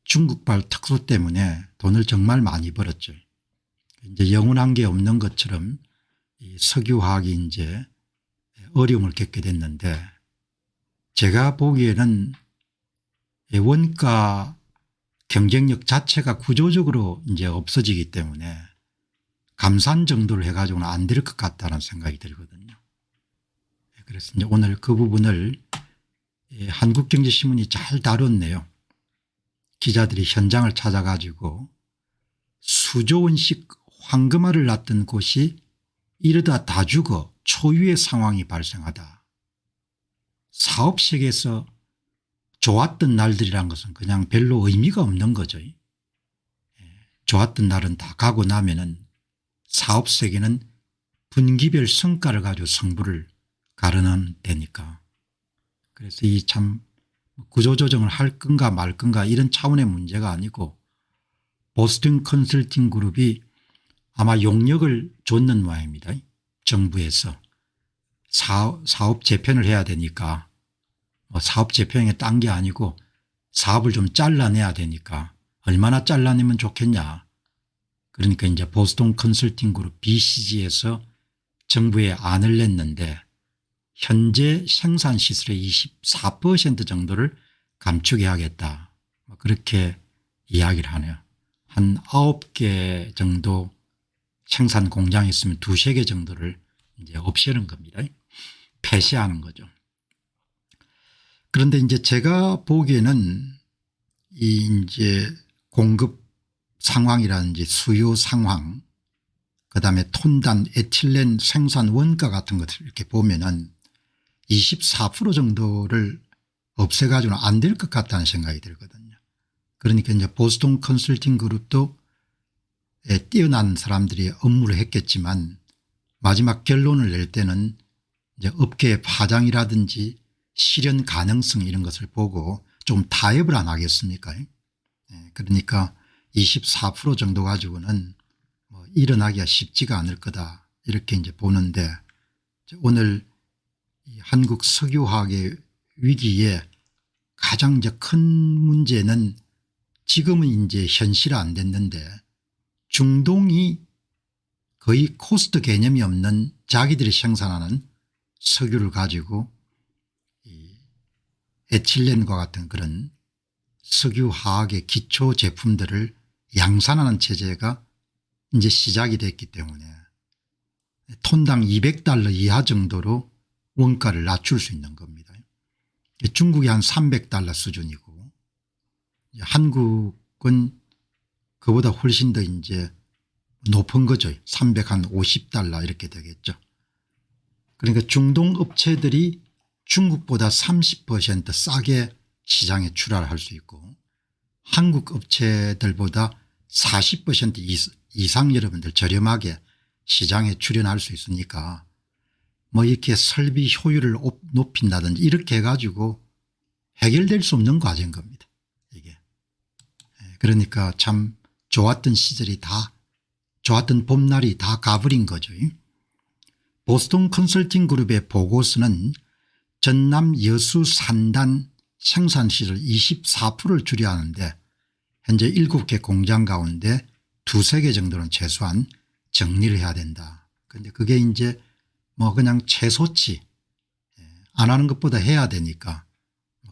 중국발 특수 때문에 돈을 정말 많이 벌었죠. 이제 영원한 게 없는 것처럼 이 석유화학이 이제 어려움을 겪게 됐는데, 제가 보기에는 원가 경쟁력 자체가 구조적으로 이제 없어지기 때문에 감산 정도를 해가지고는 안 될 것 같다는 생각이 들거든요. 그래서 이제 오늘 그 부분을 한국경제신문이 잘 다뤘네요. 기자들이 현장을 찾아가지고 수조 원씩 황금알을 낳던 곳이 이러다 다 죽어 초유의 상황이 발생하다. 사업 세계에서 좋았던 날들이란 것은 그냥 별로 의미가 없는 거죠. 좋았던 날은 다 가고 나면은 사업 세계는 분기별 성과를 가지고 승부를 가르는 데니까. 그래서 이 참 구조조정을 할 건가 말 건가 이런 차원의 문제가 아니고, 보스턴 컨설팅 그룹이 아마 용역을 줬는 모양입니다. 정부에서 사업 재편을 해야 되니까, 사업 재편에 딴 게 아니고 사업을 좀 잘라내야 되니까 얼마나 잘라내면 좋겠냐. 그러니까 이제 보스턴 컨설팅 그룹 BCG에서 정부에 안을 냈는데, 현재 생산 시설의 24% 정도를 감축해 하겠다, 그렇게 이야기를 하네요. 한 9개 정도 생산 공장이 있으면 2~3개 정도를 이제 없애는 겁니다. 폐쇄하는 거죠. 그런데 이제 제가 보기에는 이 이제 공급 상황이라든지 수요 상황, 그다음에 톤단 에틸렌 생산 원가 같은 것을 이렇게 보면은 24% 정도를 없애가지고는 안 될 것 같다는 생각이 들거든요. 그러니까 이제 보스턴 컨설팅 그룹도 뛰어난 사람들이 업무를 했겠지만 마지막 결론을 낼 때는 이제 업계의 파장이라든지 실현 가능성 이런 것을 보고 좀 타협을 안 하겠습니까? 그러니까 24% 정도 가지고는 일어나기가 쉽지가 않을 거다, 이렇게 이제 보는데, 오늘 이 한국 석유화학의 위기에 가장 이제 큰 문제는 지금은 이제 현실 안 됐는데, 중동이 거의 코스트 개념이 없는 자기들이 생산하는 석유를 가지고 이 에틸렌과 같은 그런 석유화학의 기초 제품들을 양산하는 체제가 이제 시작이 됐기 때문에 톤당 $200 이하 정도로 원가를 낮출 수 있는 겁니다. 중국이 한 $300 수준이고, 한국은 그보다 훨씬 더 이제 높은 거죠. $350 이렇게 되겠죠. 그러니까 중동 업체들이 중국보다 30% 싸게 시장에 출하할 수 있고, 한국 업체들보다 40% 이상 여러분들 저렴하게 시장에 출현할 수 있으니까 이렇게 설비 효율을 높인다든지 이렇게 해가지고 해결될 수 없는 과제인 겁니다, 이게. 그러니까 참 좋았던 시절이 다, 좋았던 봄날이 다 가버린 거죠. 보스턴 컨설팅 그룹의 보고서는 전남 여수 산단 생산시설 24%를 줄여야 하는데, 현재 7개 공장 가운데 2~3개 정도는 최소한 정리를 해야 된다. 그런데 그게 이제 그냥 최소치, 안 하는 것보다 해야 되니까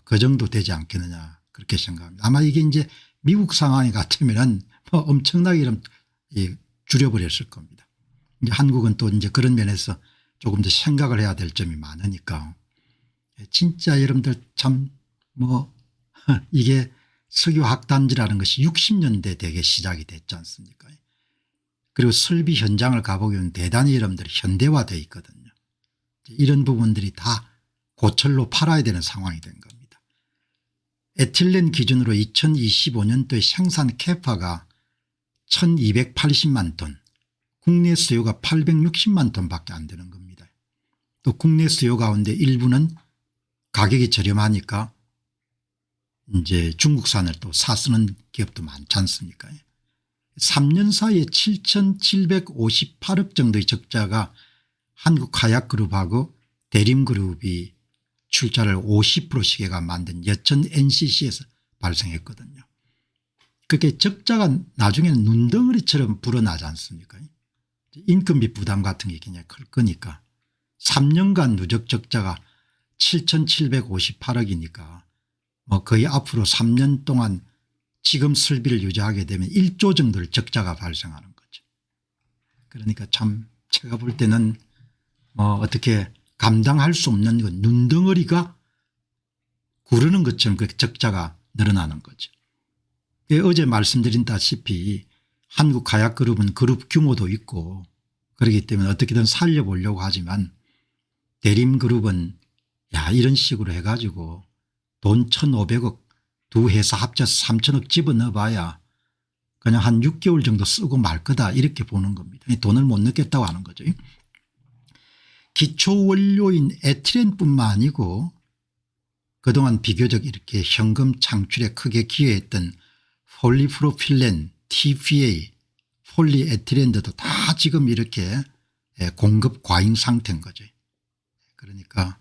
그 정도 되지 않겠느냐, 그렇게 생각합니다. 아마 이게 이제 미국 상황이 같으면은 엄청나게 이런 줄여버렸을 겁니다. 이제 한국은 또 이제 그런 면에서 조금 더 생각을 해야 될 점이 많으니까. 진짜 여러분들 참 이게 석유학단지라는 것이 60년대 되게 시작이 됐지 않습니까? 그리고 설비 현장을 가보면 대단히 여러분들 현대화되어 있거든요. 이런 부분들이 다 고철로 팔아야 되는 상황이 된 겁니다. 에틸렌 기준으로 2025년도에 생산 캐파가 1280만 톤, 국내 수요가 860만 톤밖에 안 되는 겁니다. 또 국내 수요 가운데 일부는 가격이 저렴하니까 이제 중국산을 또 사쓰는 기업도 많지 않습니까? 3년 사이에 7,758억 정도의 적자가 한국화약그룹하고 대림그룹이 출자를 50%씩해가 만든 여천 NCC에서 발생했거든요. 그게 적자가 나중에는 눈덩어리처럼 불어나지 않습니까? 인건비 부담 같은 게 굉장히 클 거니까 3년간 누적 적자가 7,758억이니까 뭐 거의 앞으로 3년 동안 지금 설비를 유지하게 되면 1조 정도의 적자가 발생하는 거죠. 그러니까 참 제가 볼 때는 뭐 어떻게 감당할 수 없는 건 눈덩어리가 구르는 것처럼 그 적자가 늘어나는 거죠. 어제 말씀드린다시피 한국카약그룹은 그룹 규모도 있고 그렇기 때문에 어떻게든 살려보려고 하지만 대림그룹은 야 이런 식으로 해가지고 돈 1,500억 두 회사 합쳐서 3,000억 집어넣어봐야 그냥 한 6개월 정도 쓰고 말 거다 이렇게 보는 겁니다. 돈을 못 넣겠다고 하는 거죠. 기초원료인 에틸렌뿐만 아니고 그동안 비교적 이렇게 현금 창출에 크게 기여했던 폴리프로필렌, TPA, 폴리에틸렌도 다 지금 이렇게 공급 과잉 상태인 거죠. 그러니까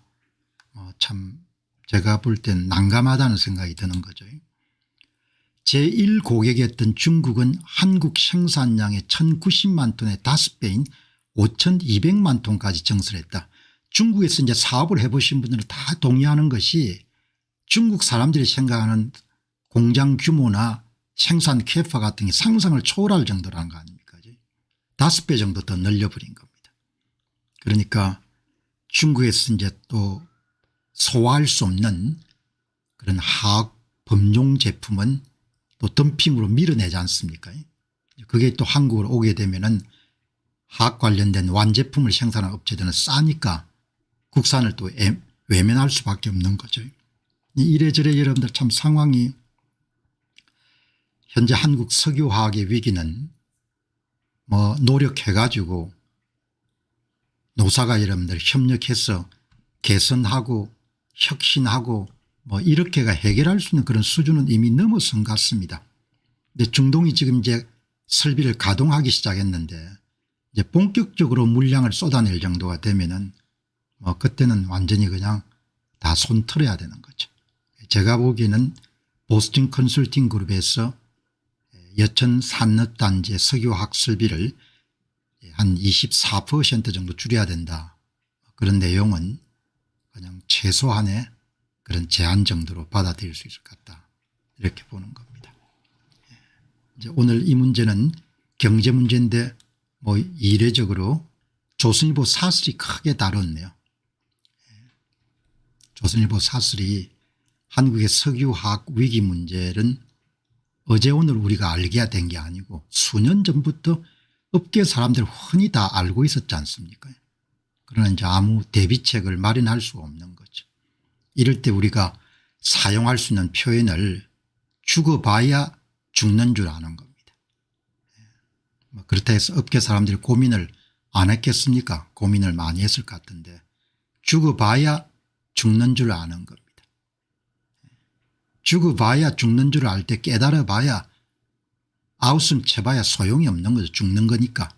참 제가 볼 땐 난감하다는 생각이 드는 거죠. 제1고객이었던 중국은 한국 생산량의 1,090만 톤의 5배인 5,200만 톤까지 증설했다. 중국에서 이제 사업을 해보신 분들은 다 동의하는 것이 중국 사람들이 생각하는 공장 규모나 생산 캐파 같은 게 상상을 초월할 정도라는 거 아닙니까? 5배 정도 더 늘려버린 겁니다. 그러니까 중국에서 이제 또 소화할 수 없는 그런 화학 범용 제품은 또 덤핑으로 밀어내지 않습니까? 그게 또 한국으로 오게 되면은 화학 관련된 완제품을 생산하는 업체들은 싸니까 국산을 또 외면할 수밖에 없는 거죠. 이래저래 여러분들 참 상황이 현재 한국 석유화학의 위기는 뭐 노력해 가지고 노사가 여러분들 협력해서 개선하고 혁신하고 뭐 이렇게가 해결할 수 있는 그런 수준은 이미 넘어선 것 같습니다. 근데 중동이 지금 이제 설비를 가동하기 시작했는데 이제 본격적으로 물량을 쏟아낼 정도가 되면은 뭐 그때는 완전히 그냥 다 손 털어야 되는 거죠. 제가 보기에는 보스턴 컨설팅 그룹에서 여천 산업단지의 석유화학 설비를 한 24% 정도 줄여야 된다. 그런 내용은 그냥 최소한의 그런 제한 정도로 받아들일 수 있을 것 같다. 이렇게 보는 겁니다. 이제 오늘 이 문제는 경제 문제인데 뭐 이례적으로 조선일보 사설이 크게 다뤘네요. 조선일보 사설이 한국의 석유화학 위기 문제는 어제 오늘 우리가 알게 된 게 아니고 수년 전부터 업계 사람들 흔히 다 알고 있었지 않습니까? 그러나 이제 아무 대비책을 마련할 수가 없는 거죠. 이럴 때 우리가 사용할 수 있는 표현을 죽어봐야 죽는 줄 아는 겁니다. 그렇다 해서 업계 사람들이 고민을 안 했겠습니까? 고민을 많이 했을 것 같은데 죽어봐야 죽는 줄 아는 겁니다. 죽어봐야 죽는 줄 알 때 깨달아봐야 아웃은 쳐봐야 소용이 없는 거죠. 죽는 거니까.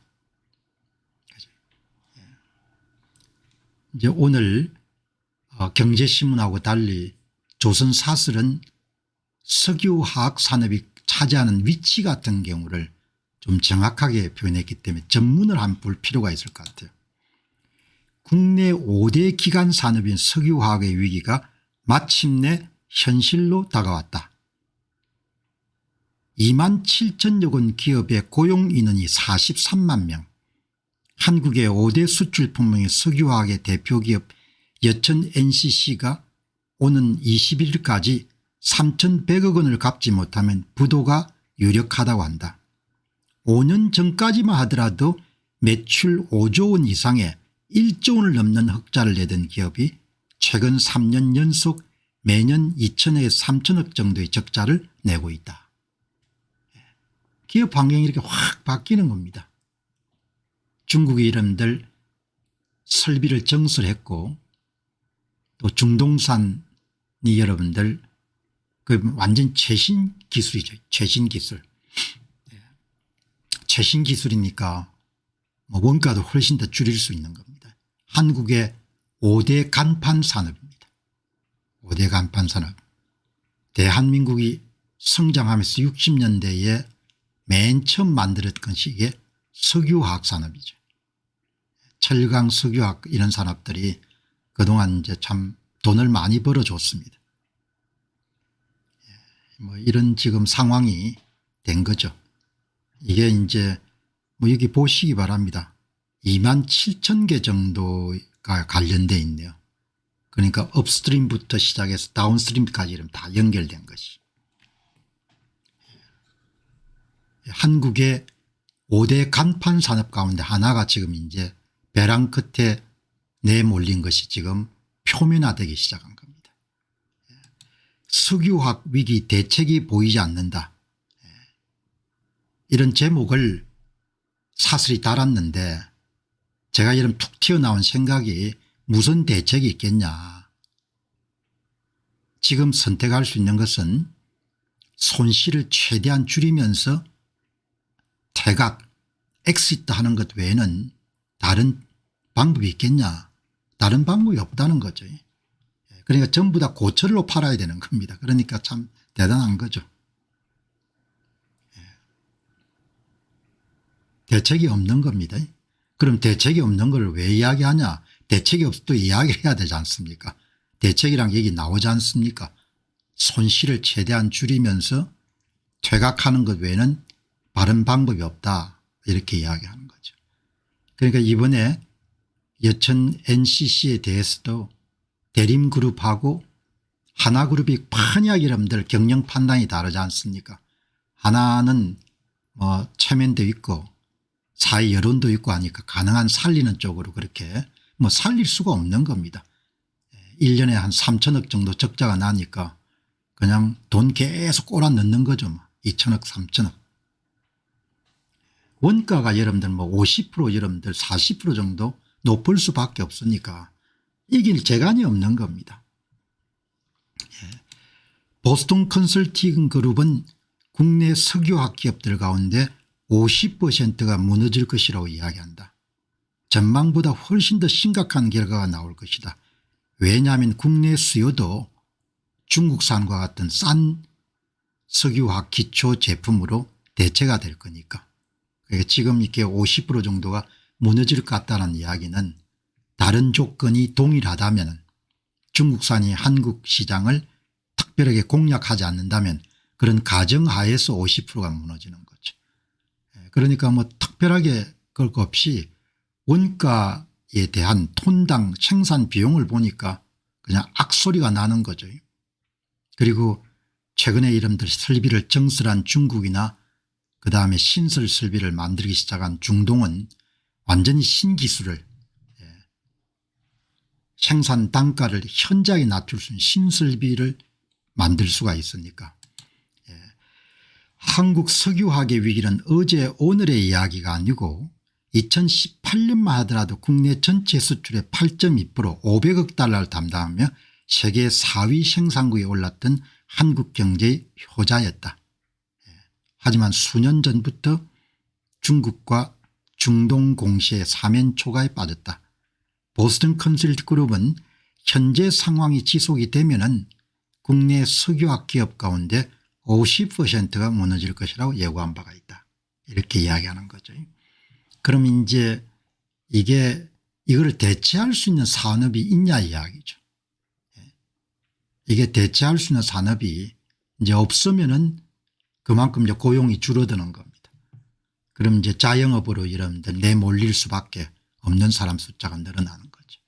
이제 오늘 경제신문하고 달리 조선사설은 석유화학 산업이 차지하는 위치 같은 경우를 좀 정확하게 표현했기 때문에 전문을 한번 볼 필요가 있을 것 같아요. 국내 5대 기간 산업인 석유화학의 위기가 마침내 현실로 다가왔다. 2만 7천여 건 기업의 고용인원이 43만 명, 한국의 5대 수출 품목인 석유화학의 대표기업 여천 NCC가 오는 21일까지 3,100억 원을 갚지 못하면 부도가 유력하다고 한다. 5년 전까지만 하더라도 매출 5조 원 이상의 1조 원을 넘는 흑자를 내던 기업이 최근 3년 연속 매년 2천에서 3천억 정도의 적자를 내고 있다. 기업 환경이 이렇게 확 바뀌는 겁니다. 중국의 이름들 설비를 증설했고 또 중동산이 여러분들 그 완전 최신 기술이죠. 최신 기술. 최신 기술이니까 뭐 원가도 훨씬 더 줄일 수 있는 겁니다. 한국의 5대 간판 산업입니다. 5대 간판 산업. 대한민국이 성장하면서 60년대에 맨 처음 만들었던 것이 이게 석유화학 산업이죠. 철강 석유화학 이런 산업들이 그동안 이제 참 돈을 많이 벌어줬습니다. 뭐 이런 지금 상황이 된 거죠. 이게 이제 뭐 여기 보시기 바랍니다. 27,000개 정도가 관련돼 있네요. 그러니까 업스트림부터 시작해서 다운스트림까지 이러면 다 연결된 것이. 한국의 5대 간판 산업 가운데 하나가 지금 이제 벼랑 끝에 내몰린 것이 지금 표면화되기 시작한 겁니다. 석유화학 위기 대책이 보이지 않는다. 이런 제목을 사슬이 달았는데 제가 이런 툭 튀어나온 생각이 무슨 대책이 있겠냐. 지금 선택할 수 있는 것은 손실을 최대한 줄이면서 퇴각, 엑시트 하는 것 외에는 다른 방법이 있겠냐. 다른 방법이 없다는 거죠. 그러니까 전부 다 고철로 팔아야 되는 겁니다. 그러니까 참 대단한 거죠. 대책이 없는 겁니다. 그럼 대책이 없는 걸 왜 이야기하냐. 대책이 없어도 이야기를 해야 되지 않습니까. 대책이란 얘기 나오지 않습니까. 손실을 최대한 줄이면서 퇴각하는 것 외에는 다른 방법이 없다 이렇게 이야기하는 거죠. 그러니까 이번에 여천 NCC에 대해서도 대림그룹하고 하나그룹이 판이하게 여러분들 경영 판단이 다르지 않습니까. 하나는 뭐 체면도 있고 사회 여론도 있고 하니까 가능한 살리는 쪽으로 그렇게 뭐 살릴 수가 없는 겁니다. 1년에 한 3천억 정도 적자가 나니까 그냥 돈 계속 꼬라 넣는 거죠. 뭐 2천억 3천억. 원가가 여러분들 뭐 50% 여러분들 40% 정도 높을 수밖에 없으니까 이길 재간이 없는 겁니다. 보스턴 컨설팅 그룹은 국내 석유화학 기업들 가운데 50%가 무너질 것이라고 이야기한다. 전망보다 훨씬 더 심각한 결과가 나올 것이다. 왜냐하면 국내 수요도 중국산과 같은 싼 석유화학 기초 제품으로 대체가 될 거니까. 그러니까 지금 이렇게 50% 정도가 무너질 것 같다는 이야기는 다른 조건이 동일하다면 중국산이 한국 시장을 특별하게 공략하지 않는다면 그런 가정하에서 50%가 무너지는 거죠. 그러니까 뭐 특별하게 그럴 것 없이 원가에 대한 톤당 생산 비용을 보니까 그냥 악소리가 나는 거죠. 그리고 최근에 이름들 설비를 정설한 중국이나 그다음에 신설 설비를 만들기 시작한 중동은 완전히 신기술을 생산 단가를 현저하게 낮출 수 있는 신설비를 만들 수가 있으니까. 한국 석유화학의 위기는 어제 오늘의 이야기가 아니고 2018년만 하더라도 국내 전체 수출의 8.2% 500억 달러를 담당하며 세계 4위 생산국에 올랐던 한국 경제의 효자였다. 하지만 수년 전부터 중국과 중동 공시의 사면 초가에 빠졌다. 보스턴 컨설팅 그룹은 현재 상황이 지속이 되면은 국내 석유화학 기업 가운데 50%가 무너질 것이라고 예고한 바가 있다. 이렇게 이야기하는 거죠. 그럼 이제 이거를 대체할 수 있는 산업이 있냐 이야기죠. 이게 대체할 수 있는 산업이 이제 없으면은 그만큼 이제 고용이 줄어드는 겁니다. 그럼 이제 자영업으로 여러분들 내몰릴 수밖에 없는 사람 숫자가 늘어나는 거죠.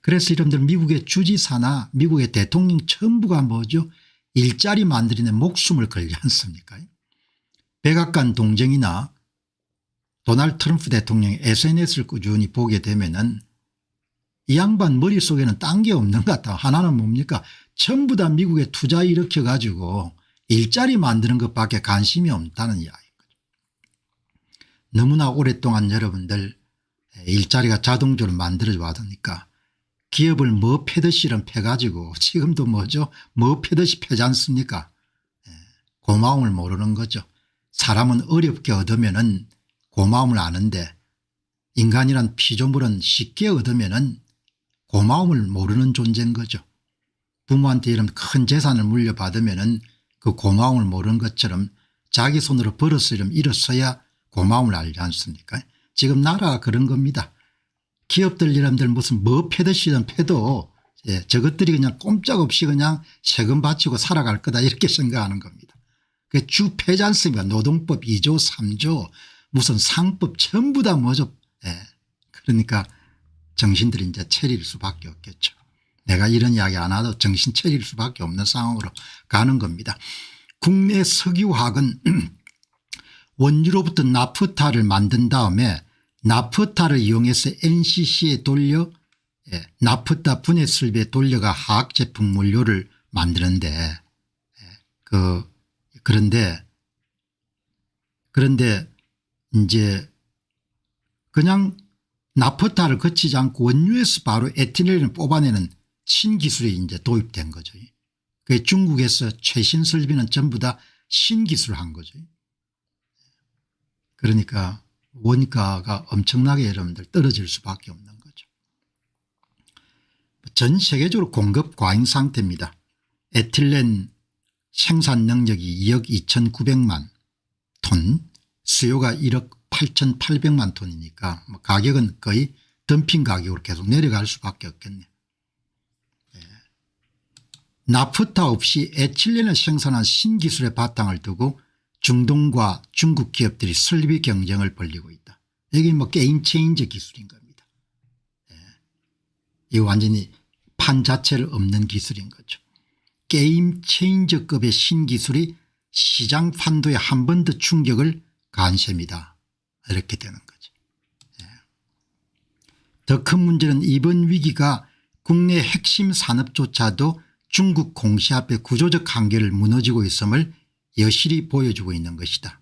그래서 여러분들 미국의 주지사나 미국의 대통령 전부가 뭐죠? 일자리 만들이는 목숨을 걸지 않습니까? 백악관 동정이나 도널드 트럼프 대통령의 SNS를 꾸준히 보게 되면은 이 양반 머릿속에는 딴 게 없는 것 같다. 하나는 뭡니까? 전부 다 미국에 투자 일으켜 가지고 일자리 만드는 것밖에 관심이 없다는 이야기거든요. 너무나 오랫동안 여러분들 일자리가 자동적으로 만들어져 왔으니까 기업을 뭐 패듯이는 패가지고 지금도 뭐죠? 뭐 패듯이 패지 않습니까? 고마움을 모르는 거죠. 사람은 어렵게 얻으면은 고마움을 아는데 인간이란 피조물은 쉽게 얻으면은 고마움을 모르는 존재인 거죠. 부모한테 이런 큰 재산을 물려받으면은 그 고마움을 모르는 것처럼 자기 손으로 벌어서 일어서야 고마움을 알지 않습니까? 지금 나라가 그런 겁니다. 기업들 여러분들 무슨 뭐 패듯이든 패도 저것들이 그냥 꼼짝없이 그냥 세금 바치고 살아갈 거다 이렇게 생각하는 겁니다. 그 주 패지 않습니까? 노동법 2조 3조 무슨 상법 전부 다 뭐죠. 그러니까 정신들이 이제 차릴 수밖에 없겠죠. 내가 이런 이야기 안 하도 정신 차릴 수밖에 없는 상황으로 가는 겁니다. 국내 석유화학은 원유로부터 나프타를 만든 다음에 나프타를 이용해서 NCC에 돌려 나프타 분해설비에 돌려가 화학제품 물료를 만드는데 그런데 이제 그냥 나프타를 거치지 않고 원유에서 바로 에틸렌을 뽑아내는 신기술이 이제 도입된 거죠. 그 중국에서 최신 설비는 전부 다 신기술을 한 거죠. 그러니까 원가가 엄청나게 여러분들 떨어질 수밖에 없는 거죠. 전 세계적으로 공급 과잉 상태입니다. 에틸렌 생산 능력이 2억 2,900만 톤, 수요가 1억 8,800만 톤이니까 가격은 거의 덤핑 가격으로 계속 내려갈 수밖에 없겠네요. 나프타 없이 에틸렌을 생산한 신기술의 바탕을 두고 중동과 중국 기업들이 설비 경쟁을 벌이고 있다. 이게 뭐 게임 체인저 기술인 겁니다. 이거 완전히 판 자체를 없는 기술인 거죠. 게임 체인저급의 신기술이 시장 판도에 한 번 더 충격을 가한 셈이다. 이렇게 되는 거죠. 더 큰 문제는 이번 위기가 국내 핵심 산업조차도 중국 공시 앞에 구조적 한계를 무너지고 있음을 여실히 보여주고 있는 것이다.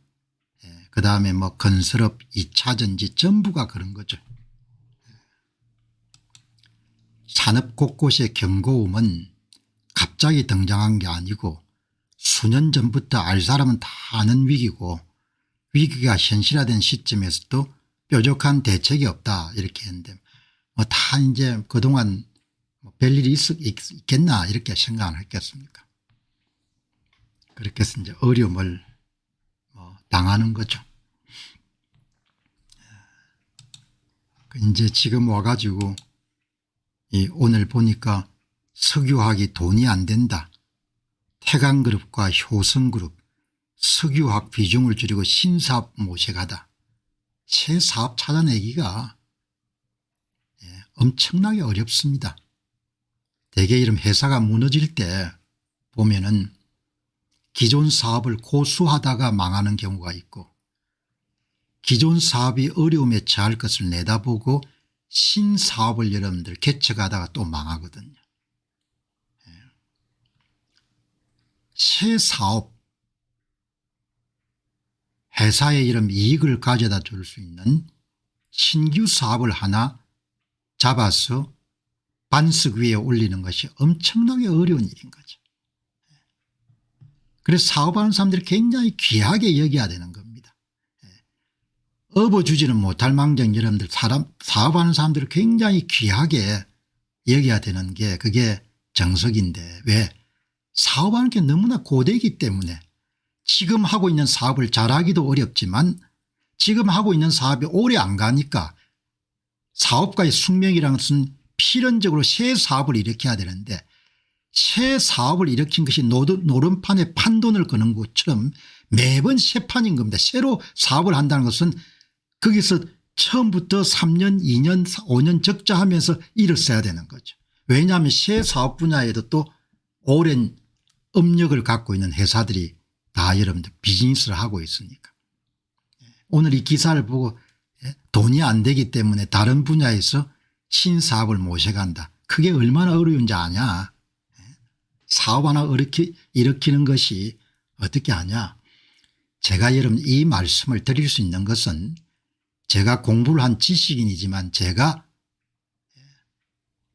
그다음에 뭐 건설업 2차전지 전부가 그런 거죠. 산업 곳곳의 경고음은 갑자기 등장한 게 아니고 수년 전부터 알 사람은 다 아는 위기고 위기가 현실화된 시점에서도 뾰족한 대책이 없다 이렇게 했는데 뭐 다 이제 그동안 별일이 있겠나 이렇게 생각을 했겠습니까? 그렇게 해서 이제 어려움을 당하는 거죠. 이제 지금 와가지고 오늘 보니까 석유화학이 돈이 안 된다. 태강그룹과 효성그룹 석유화학 비중을 줄이고 신사업 모색하다. 새 사업 찾아내기가 엄청나게 어렵습니다. 대개 이런 회사가 무너질 때 보면은 기존 사업을 고수하다가 망하는 경우가 있고 기존 사업이 어려움에 처할 것을 내다보고 신사업을 여러분들 개척하다가 또 망하거든요. 새 사업 회사에 이런 이익을 가져다 줄 수 있는 신규 사업을 하나 잡아서 반석 위에 올리는 것이 엄청나게 어려운 일인 거죠. 그래서 사업하는 사람들이 굉장히 귀하게 여겨야 되는 겁니다. 업어주지는 못할 망정 여러분들 사업하는 사람들을 굉장히 귀하게 여겨야 되는 게 그게 정석인데 왜 사업하는 게 너무나 고되기 때문에 지금 하고 있는 사업을 잘하기도 어렵지만 지금 하고 있는 사업이 오래 안 가니까 사업가의 숙명이라는 것은 필연적으로 새 사업을 일으켜야 되는데 새 사업을 일으킨 것이 노름판에 판돈을 거는 것처럼 매번 새 판인 겁니다. 새로 사업을 한다는 것은 거기서 처음부터 3년 2년 5년 적자하면서 일었어야 되는 거죠. 왜냐하면 새 사업 분야에도 또 오랜 업력을 갖고 있는 회사들이 다 여러분들 비즈니스를 하고 있으니까. 오늘 이 기사를 보고 돈이 안 되기 때문에 다른 분야에서 신사업을 모셔간다. 그게 얼마나 어려운지 아냐. 사업 하나 일으키는 것이 어떻게 하냐. 제가 여러분 이 말씀을 드릴 수 있는 것은 제가 공부를 한 지식인이지만 제가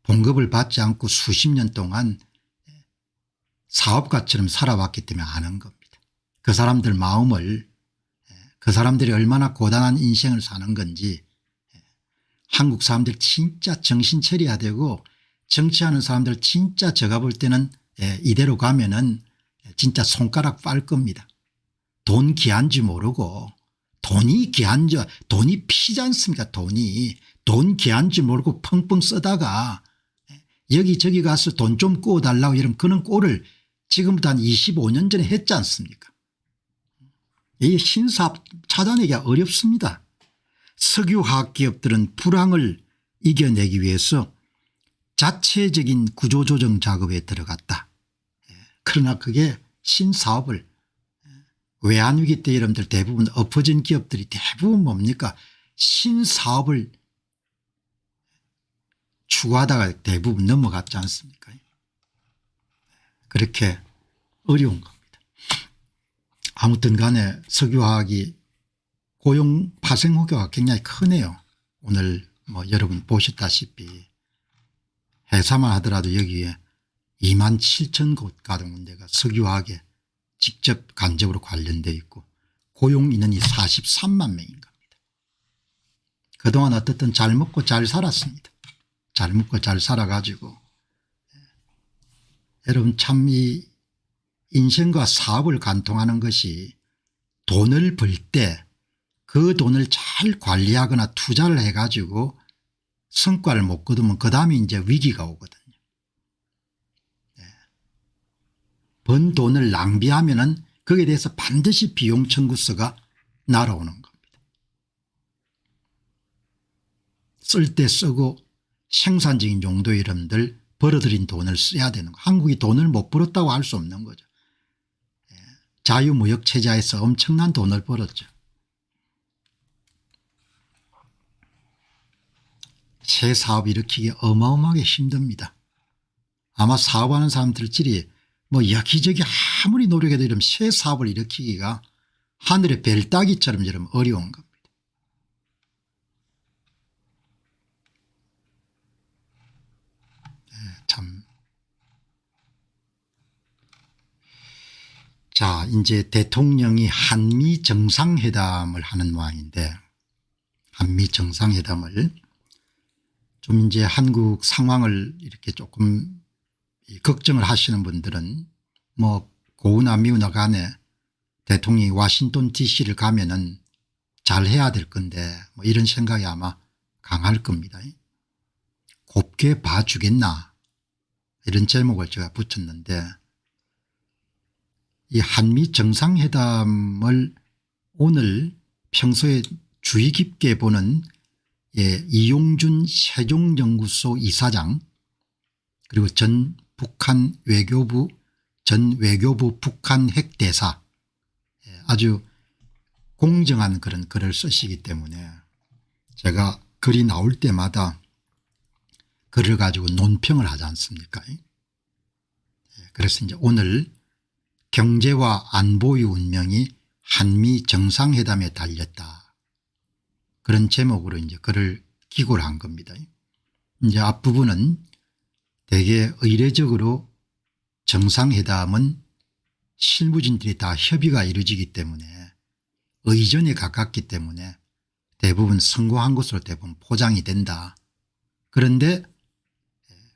봉급을 받지 않고 수십 년 동안 사업가처럼 살아왔기 때문에 아는 겁니다. 그 사람들 마음을 그 사람들이 얼마나 고단한 인생을 사는 건지 한국 사람들 진짜 정신 차려야 되고 정치하는 사람들 진짜 제가 볼 때는 이대로 가면은 진짜 손가락 빨 겁니다. 돈 귀한지 모르고 돈이 피지 않습니까? 돈 귀한지 모르고 펑펑 쓰다가 여기저기 가서 돈 좀 꿔달라고 이러면 그런 꼴을 지금부터 한 25년 전에 했지 않습니까? 이 신사업 찾아내기가 어렵습니다. 석유화학 기업들은 불황을 이겨내기 위해서 자체적인 구조조정 작업에 들어갔다. 그러나 그게 신사업을 외환위기 때 여러분들 대부분 엎어진 기업들이 대부분 뭡니까? 신사업을 추구하다가 대부분 넘어갔지 않습니까? 그렇게 어려운 겁니다. 아무튼 간에 석유화학이 고용 파생 효과가 굉장히 크네요. 오늘 뭐 여러분 보셨다시피 회사만 하더라도 여기에 27,000곳 가동 군데가 석유화학에 직접 간접으로 관련되어 있고 고용 인원이 43만 명인 겁니다. 그동안 어떻든 잘 먹고 잘 살았습니다. 잘 먹고 잘 살아가지고 여러분 참 이 인생과 사업을 관통하는 것이 돈을 벌 때 그 돈을 잘 관리하거나 투자를 해가지고 성과를 못 거두면 그다음에 이제 위기가 오거든요. 번 돈을 낭비하면은 거기에 대해서 반드시 비용 청구서가 날아오는 겁니다. 쓸 때 쓰고 생산적인 용도의 이름들 벌어들인 돈을 써야 되는 거. 한국이 돈을 못 벌었다고 할 수 없는 거죠. 자유무역체제에서 엄청난 돈을 벌었죠. 새 사업 일으키기 어마어마하게 힘듭니다. 아마 사업하는 사람들끼리 뭐 여기저기 아무리 노력해도 이런 새 사업을 일으키기가 하늘의 별 따기처럼 이런 어려운 겁니다. 참. 자, 이제 대통령이 한미 정상회담을 하는 모양인데 한미 정상회담을 좀 이제 한국 상황을 이렇게 조금 걱정을 하시는 분들은 뭐 고우나 미우나 간에 대통령이 워싱턴 DC를 가면은 잘 해야 될 건데 뭐 이런 생각이 아마 강할 겁니다. 곱게 봐주겠나 이런 제목을 제가 붙였는데 이 한미 정상회담을 오늘 평소에 주의 깊게 보는 이용준 세종연구소 이사장 그리고 전 외교부 북한 핵대사 아주 공정한 그런 글을 쓰시기 때문에 제가 글이 나올 때마다 글을 가지고 논평을 하지 않습니까? 그래서 이제 오늘 경제와 안보의 운명이 한미 정상회담에 달렸다. 그런 제목으로 이제 글을 기고를 한 겁니다. 이제 앞부분은 대개 의례적으로 정상회담은 실무진들이 다 협의가 이루어지기 때문에 의전에 가깝기 때문에 대부분 성공한 것으로 대부분 포장이 된다. 그런데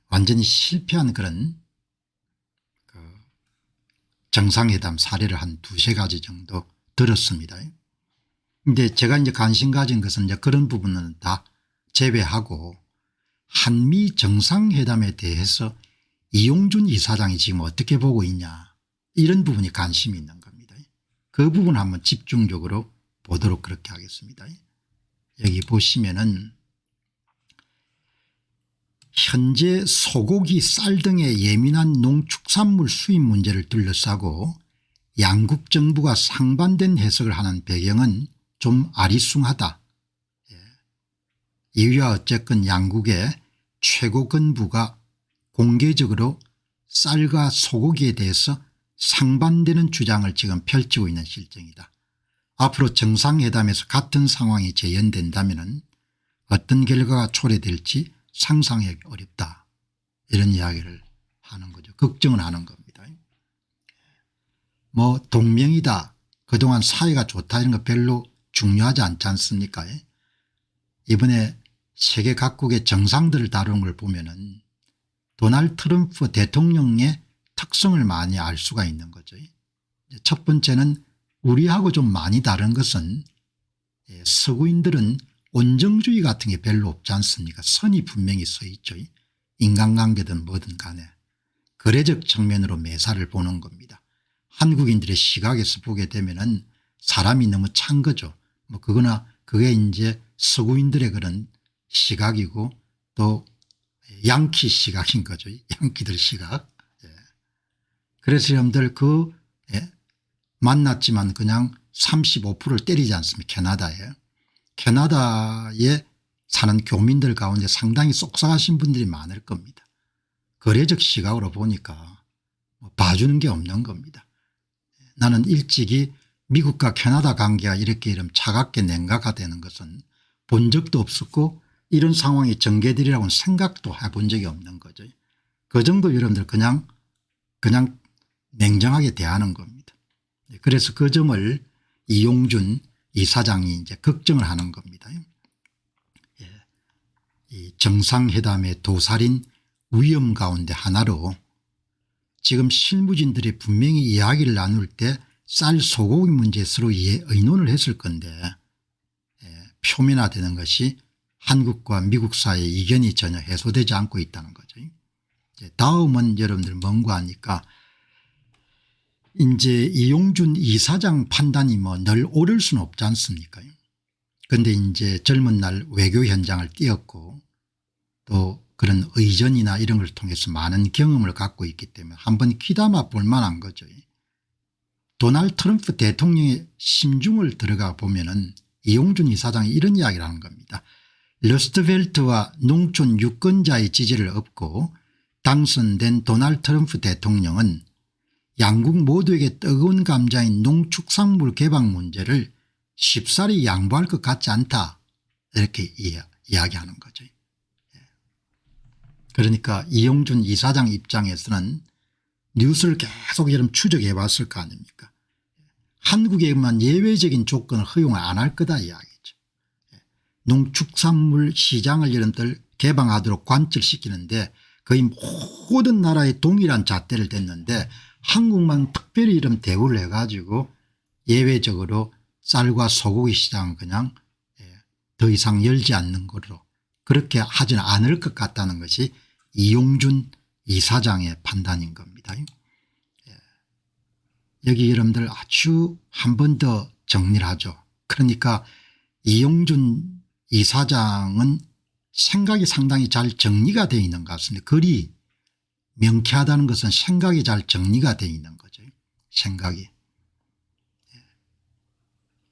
완전히 실패한 그런 정상회담 사례를 한 두세 가지 정도 들었습니다. 근데 제가 이제 관심 가진 것은 이제 그런 부분은 다 제외하고 한미 정상회담에 대해서 이용준 이사장이 지금 어떻게 보고 있냐 이런 부분이 관심이 있는 겁니다. 그 부분 한번 집중적으로 보도록 그렇게 하겠습니다. 여기 보시면은 현재 소고기 쌀 등의 예민한 농축산물 수입 문제를 둘러싸고 양국 정부가 상반된 해석을 하는 배경은 좀 아리숭하다. 이유야 어쨌건 양국의 최고 건부가 공개적으로 쌀과 소고기에 대해서 상반되는 주장을 지금 펼치고 있는 실정이다. 앞으로 정상회담에서 같은 상황이 재현된다면 어떤 결과가 초래될지 상상하기 어렵다. 이런 이야기를 하는 거죠. 걱정을 하는 겁니다. 뭐 동맹이다. 그동안 사이가 좋다 이런 거 별로 중요하지 않지 않습니까? 이번에 세계 각국의 정상들을 다루는 걸 보면은 도널드 트럼프 대통령의 특성을 많이 알 수가 있는 거죠. 첫 번째는 우리하고 좀 많이 다른 것은 서구인들은 온정주의 같은 게 별로 없지 않습니까? 선이 분명히 서 있죠. 인간관계든 뭐든 간에 거래적 측면으로 매사를 보는 겁니다. 한국인들의 시각에서 보게 되면은 사람이 너무 찬 거죠. 뭐 그거나 그게 이제 서구인들의 그런 시각이고 또 양키 시각인 거죠. 양키들 시각. 그래서 여러분들 만났지만 그냥 35%를 때리지 않습니까? 캐나다에 사는 교민들 가운데 상당히 쏙싹하신 분들이 많을 겁니다. 거래적 시각으로 보니까 봐주는 게 없는 겁니다. 나는 일찍이 미국과 캐나다 관계가 이렇게 이름 차갑게 냉각화되는 것은 본 적도 없었고 이런 상황이 전개되리라고는 생각도 해본 적이 없는 거죠. 그 정도 여러분들 그냥 냉정하게 대하는 겁니다. 그래서 그 점을 이용준 이사장이 이제 걱정을 하는 겁니다. 이 정상회담의 도살인 위험 가운데 하나로 지금 실무진들이 분명히 이야기를 나눌 때 쌀 소고기 문제에 서로 의논을 했을 건데 표면화되는 것이 한국과 미국 사이의 이견이 전혀 해소되지 않고 있다는 거죠. 다음은 여러분들 뭔가 하니까 이제 이용준 이사장 판단이 뭐 늘 옳을 수는 없지 않습니까? 그런데 이제 젊은 날 외교 현장을 띄었고 또 그런 의전이나 이런 걸 통해서 많은 경험을 갖고 있기 때문에 한번 귀담아 볼 만한 거죠. 도널드 트럼프 대통령의 심중을 들어가 보면은 이용준 이사장이 이런 이야기를 하는 겁니다. 러스트벨트와 농촌 유권자의 지지를 얻고 당선된 도널드 트럼프 대통령은 양국 모두에게 뜨거운 감자인 농축산물 개방 문제를 쉽사리 양보할 것 같지 않다 이렇게 이야기하는 거죠. 그러니까 이용준 이사장 입장에서는 뉴스를 계속 이런 추적해 봤을 거 아닙니까? 한국에만 예외적인 조건을 허용을 안 할 거다 이야기죠. 농축산물 시장을 여러분들 개방하도록 관철시키는데 거의 모든 나라에 동일한 잣대를 댔는데 한국만 특별히 이런 대우를 해가지고 예외적으로 쌀과 소고기 시장은 그냥 더 이상 열지 않는 걸로 그렇게 하지는 않을 것 같다는 것이 이용준 이사장의 판단인 겁니다. 여기 여러분들 아주 한 번 더 정리를 하죠. 그러니까 이용준 이사장은 생각이 상당히 잘 정리가 되어 있는 것 같습니다. 글이 명쾌하다는 것은 생각이 잘 정리가 되어 있는 거죠. 생각이.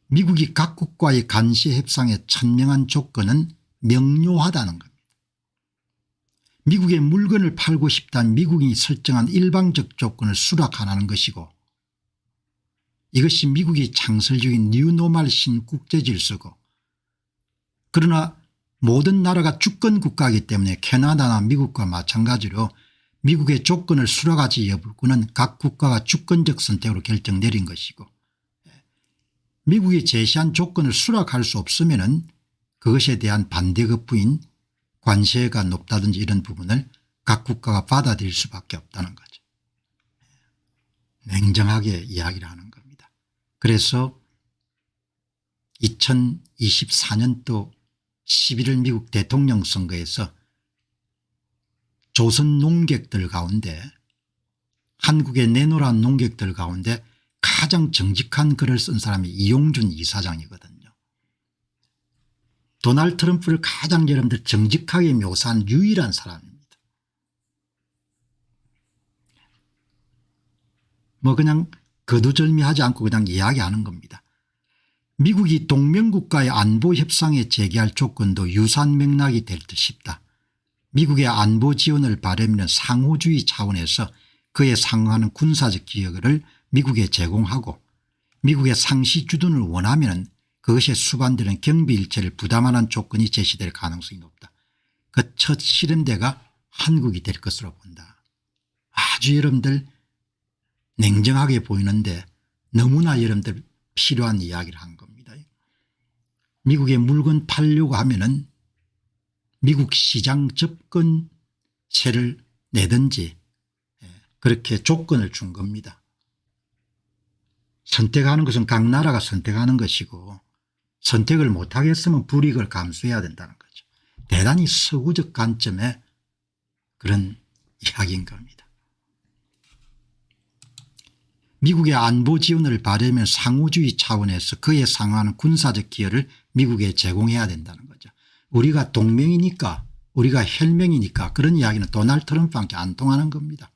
미국이 각국과의 간시 협상의 천명한 조건은 명료하다는 겁니다. 미국에 물건을 팔고 싶다는 미국이 설정한 일방적 조건을 수락하라는 것이고 이것이 미국이 창설적인 뉴노멀 신국제질서고 그러나 모든 나라가 주권국가이기 때문에 캐나다나 미국과 마찬가지로 미국의 조건을 수락하지 여부는 각 국가가 주권적 선택으로 결정 내린 것이고 미국이 제시한 조건을 수락할 수 없으면 그것에 대한 반대 급부인 관세가 높다든지 이런 부분을 각 국가가 받아들일 수밖에 없다는 거죠. 냉정하게 이야기를 하는 겁니다. 그래서 2024년도 11월 미국 대통령 선거에서 조선 농객들 가운데 한국에 내놓으란 농객들 가운데 가장 정직한 글을 쓴 사람이 이용준 이사장이거든요. 도널드 트럼프를 가장 여러분들 정직하게 묘사한 유일한 사람입니다. 뭐 그냥 거두절미하지 않고 그냥 이야기하는 겁니다. 미국이 동맹국가의 안보 협상에 제기할 조건도 유사한 맥락이 될 듯 싶다. 미국의 안보 지원을 바라면 상호주의 차원에서 그에 상응하는 군사적 기여를 미국에 제공하고 미국의 상시 주둔을 원하면 그것에 수반되는 경비 일체를 부담하는 조건이 제시될 가능성이 높다. 그 첫 실험대가 한국이 될 것으로 본다. 아주 여러분들 냉정하게 보이는데 너무나 여러분들 필요한 이야기를 한 겁니다. 미국에 물건 팔려고 하면은 미국 시장 접근세를 내든지 그렇게 조건을 준 겁니다. 선택하는 것은 각 나라가 선택하는 것이고 선택을 못하겠으면 불이익을 감수해야 된다는 거죠. 대단히 서구적 관점의 그런 이야기인 겁니다. 미국의 안보 지원을 바라면 상호주의 차원에서 그에 상응하는 군사적 기여를 미국에 제공해야 된다는 거죠. 우리가 동맹이니까 우리가 혈맹이니까 그런 이야기는 도널드 트럼프한테 안 통하는 겁니다.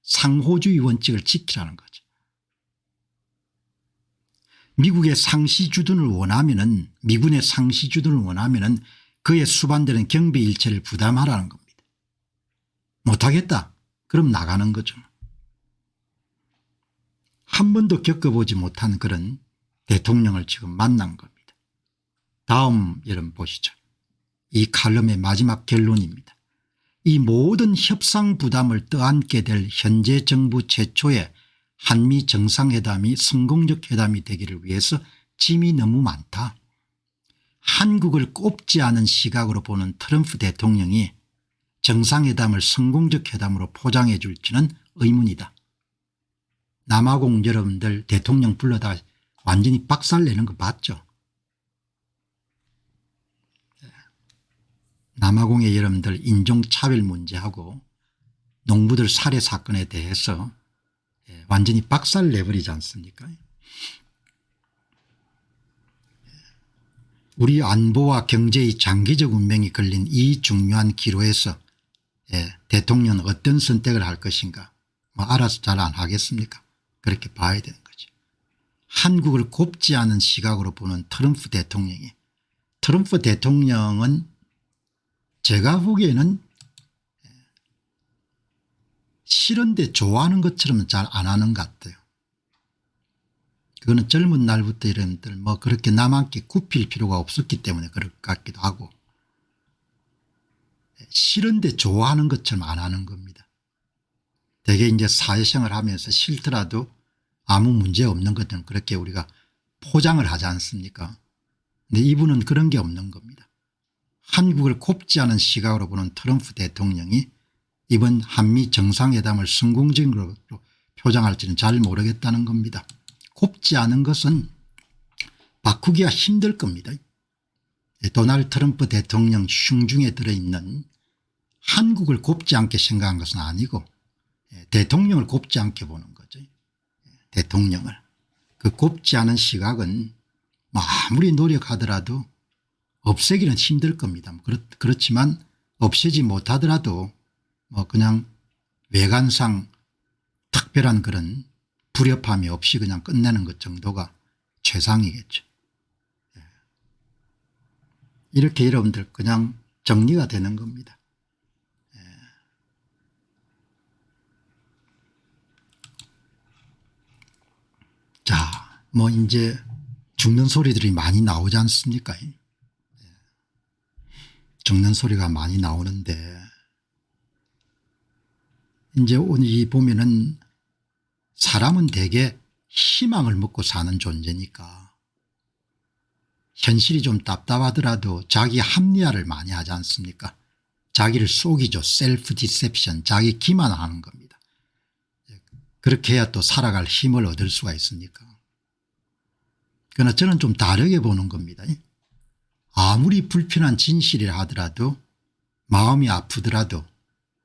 상호주의 원칙을 지키라는 거죠. 미국의 상시주둔을 원하면은 미군의 상시주둔을 원하면은 그에 수반되는 경비 일체를 부담하라는 겁니다. 못하겠다. 그럼 나가는 거죠. 한 번도 겪어보지 못한 그런 대통령을 지금 만난 겁니다. 다음 여러분 보시죠. 이 칼럼의 마지막 결론입니다. 이 모든 협상 부담을 떠안게 될 현재 정부 최초의 한미 정상회담이 성공적 회담이 되기를 위해서 짐이 너무 많다. 한국을 꼽지 않은 시각으로 보는 트럼프 대통령이 정상회담을 성공적 회담으로 포장해 줄지는 의문이다. 남아공 여러분들 대통령 불러다 완전히 박살내는 거 봤죠. 남아공의 여러분들 인종차별 문제하고 농부들 살해 사건에 대해서 완전히 박살내버리지 않습니까? 우리 안보와 경제의 장기적 운명이 걸린 이 중요한 기로에서 대통령은 어떤 선택을 할 것인가 뭐 알아서 잘 안 하겠습니까? 그렇게 봐야 되는 거죠. 한국을 곱지 않은 시각으로 보는 트럼프 대통령은 제가 보기에는 싫은데 좋아하는 것처럼 잘 안 하는 것 같아요. 그거는 젊은 날부터 이런들 뭐 그렇게 남한테 굽힐 필요가 없었기 때문에 그럴 것 같기도 하고 싫은데 좋아하는 것처럼 안 하는 겁니다. 대개 이제 사회생활 하면서 싫더라도 아무 문제 없는 것들은 그렇게 우리가 포장을 하지 않습니까? 근데 이분은 그런 게 없는 겁니다. 한국을 곱지 않은 시각으로 보는 트럼프 대통령이 이번 한미 정상회담을 성공적으로 표장할지는 잘 모르겠다는 겁니다. 곱지 않은 것은 바꾸기가 힘들 겁니다. 도널드 트럼프 대통령 흉중에 들어있는 한국을 곱지 않게 생각한 것은 아니고 대통령을 곱지 않게 보는 거죠. 대통령을. 그 곱지 않은 시각은 아무리 노력하더라도 없애기는 힘들 겁니다. 그렇지만 없애지 못하더라도 그냥 외관상 특별한 그런 불협함이 없이 그냥 끝내는 것 정도가 최상이겠죠. 이렇게 여러분들 그냥 정리가 되는 겁니다. 자, 이제 죽는 소리들이 많이 나오지 않습니까? 죽는 소리가 많이 나오는데 이제 오늘 보면은 사람은 대개 희망을 먹고 사는 존재니까 현실이 좀 답답하더라도 자기 합리화를 많이 하지 않습니까? 자기를 속이죠. 셀프 디셉션, 자기 기만하는 겁니다. 그렇게 해야 또 살아갈 힘을 얻을 수가 있으니까. 그러나 저는 좀 다르게 보는 겁니다. 아무리 불편한 진실이라 하더라도 마음이 아프더라도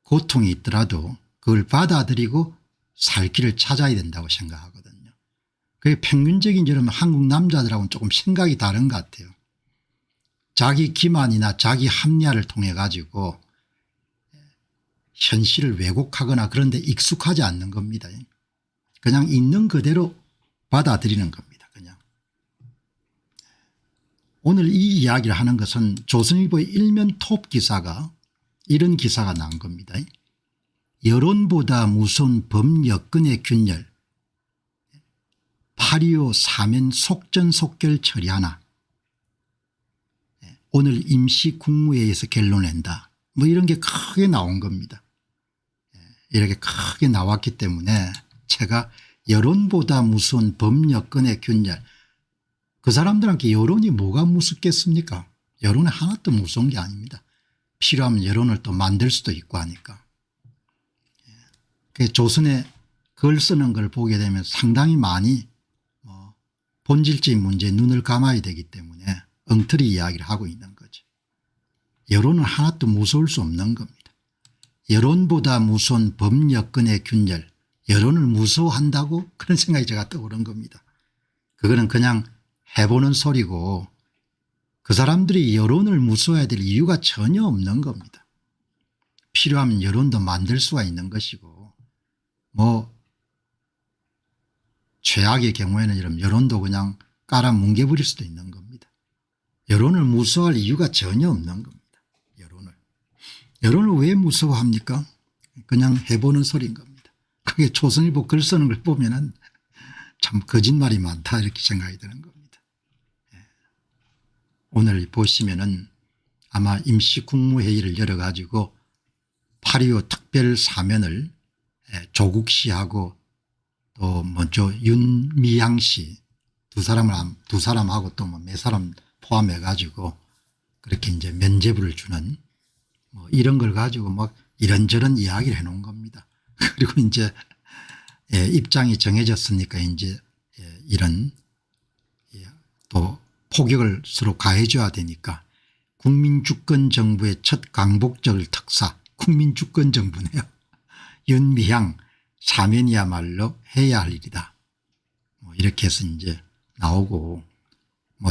고통이 있더라도 그걸 받아들이고 살 길을 찾아야 된다고 생각하거든요. 그게 평균적인 여러분 한국 남자들하고는 조금 생각이 다른 것 같아요. 자기 기만이나 자기 합리화를 통해 가지고 현실을 왜곡하거나 그런 데 익숙하지 않는 겁니다. 그냥 있는 그대로 받아들이는 겁니다. 그냥. 오늘 이 이야기를 하는 것은 조선일보의 일면 톱 기사가 이런 기사가 나온 겁니다. 여론보다 무서운 범여건의 균열 8.25 사면 속전속결 처리하나 오늘 임시국무회의에서 결론 낸다 이런 게 크게 나온 겁니다. 이렇게 크게 나왔기 때문에 제가 여론보다 무서운 범여건의 균열 그 사람들한테 여론이 뭐가 무섭겠습니까? 여론이 하나도 무서운 게 아닙니다. 필요하면 여론을 또 만들 수도 있고 하니까. 조선에 글 쓰는 걸 보게 되면 상당히 많이 본질적인 문제에 눈을 감아야 되기 때문에 엉터리 이야기를 하고 있는 거죠. 여론은 하나도 무서울 수 없는 겁니다. 여론보다 무서운 법여건의 균열, 여론을 무서워한다고 그런 생각이 제가 떠오른 겁니다. 그거는 그냥 해보는 소리고 그 사람들이 여론을 무서워해야 될 이유가 전혀 없는 겁니다. 필요하면 여론도 만들 수가 있는 것이고 최악의 경우에는 이런 여론도 그냥 깔아 뭉개버릴 수도 있는 겁니다. 여론을 무서워할 이유가 전혀 없는 겁니다. 여론을 왜 무서워합니까? 그냥 해보는 소리인 겁니다. 그게 조선일보 글 쓰는 걸 보면은 참 거짓말이 많다 이렇게 생각이 드는 겁니다. 오늘 보시면은 아마 임시국무회의를 열어가지고 8.25 특별사면을 조국 씨하고 또 윤미향 씨 두 사람하고 또 몇 사람 포함해 가지고 그렇게 이제 면죄부를 주는 이런 걸 가지고 이런저런 이야기를 해 놓은 겁니다. 그리고 이제 입장이 정해졌으니까 이제 이런 또 포격을 서로 가해 줘야 되니까 국민주권정부의 첫 강복절 특사 국민주권정부네요. 윤미향 사면이야말로 해야 할 일이다. 이렇게 해서 이제 나오고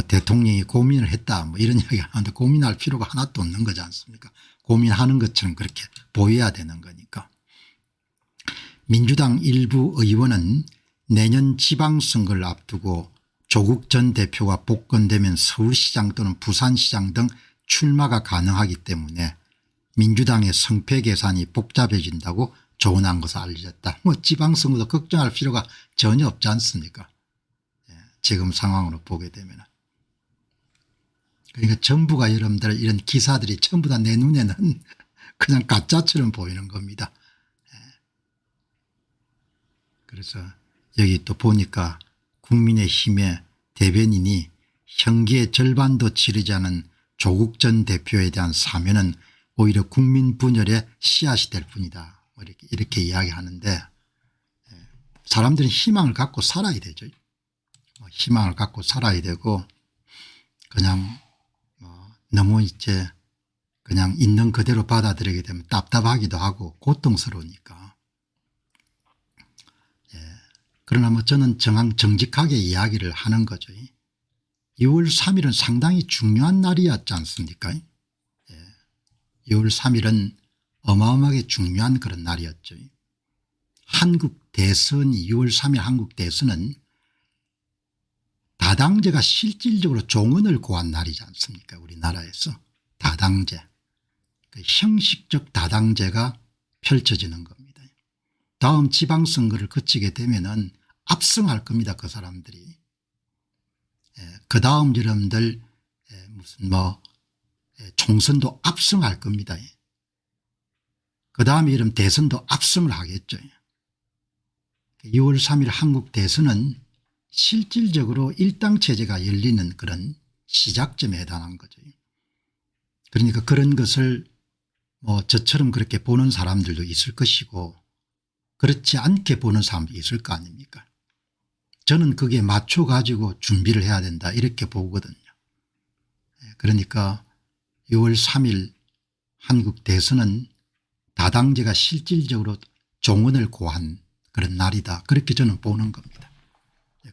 대통령이 고민을 했다 이런 이야기가 하는데 고민할 필요가 하나도 없는 거지 않습니까? 고민하는 것처럼 그렇게 보여야 되는 거니까. 민주당 일부 의원은 내년 지방선거를 앞두고 조국 전 대표가 복권되면 서울시장 또는 부산시장 등 출마가 가능하기 때문에 민주당의 성패 계산이 복잡해진다고 조언한 것을 알려졌다. 지방선거도 걱정할 필요가 전혀 없지 않습니까? 지금 상황으로 보게 되면. 그러니까 전부가 여러분들 이런 기사들이 전부 다 내 눈에는 그냥 가짜처럼 보이는 겁니다. 그래서 여기 또 보니까 국민의힘의 대변인이 형기의 절반도 치르지 않은 조국 전 대표에 대한 사면은 오히려 국민 분열의 씨앗이 될 뿐이다. 이렇게 이야기하는데 사람들은 희망을 갖고 살아야 되죠. 희망을 갖고 살아야 되고 그냥 너무 이제 그냥 있는 그대로 받아들이게 되면 답답하기도 하고 고통스러우니까. 그러나 저는 정직하게 이야기를 하는 거죠. 6월 3일은 상당히 중요한 날이었지 않습니까? 6월 3일은 어마어마하게 중요한 그런 날이었죠. 한국 대선이 6월 3일 한국 대선은 다당제가 실질적으로 종언을 고한 날이지 않습니까? 우리나라에서 다당제, 형식적 다당제가 펼쳐지는 겁니다. 다음 지방선거를 거치게 되면은 압승할 겁니다. 그 사람들이. 그 다음 여러분들 무슨 총선도 압승할 겁니다. 그 다음에 여러분 대선도 압승을 하겠죠. 6월 3일 한국 대선은 실질적으로 일당 체제가 열리는 그런 시작점에 해당한 거죠. 그러니까 그런 것을 저처럼 그렇게 보는 사람들도 있을 것이고 그렇지 않게 보는 사람도 있을 거 아닙니까? 저는 그게 맞춰 가지고 준비를 해야 된다 이렇게 보거든요. 그러니까 6월 3일 한국 대선은 다당제가 실질적으로 종언을 고한 그런 날이다 그렇게 저는 보는 겁니다.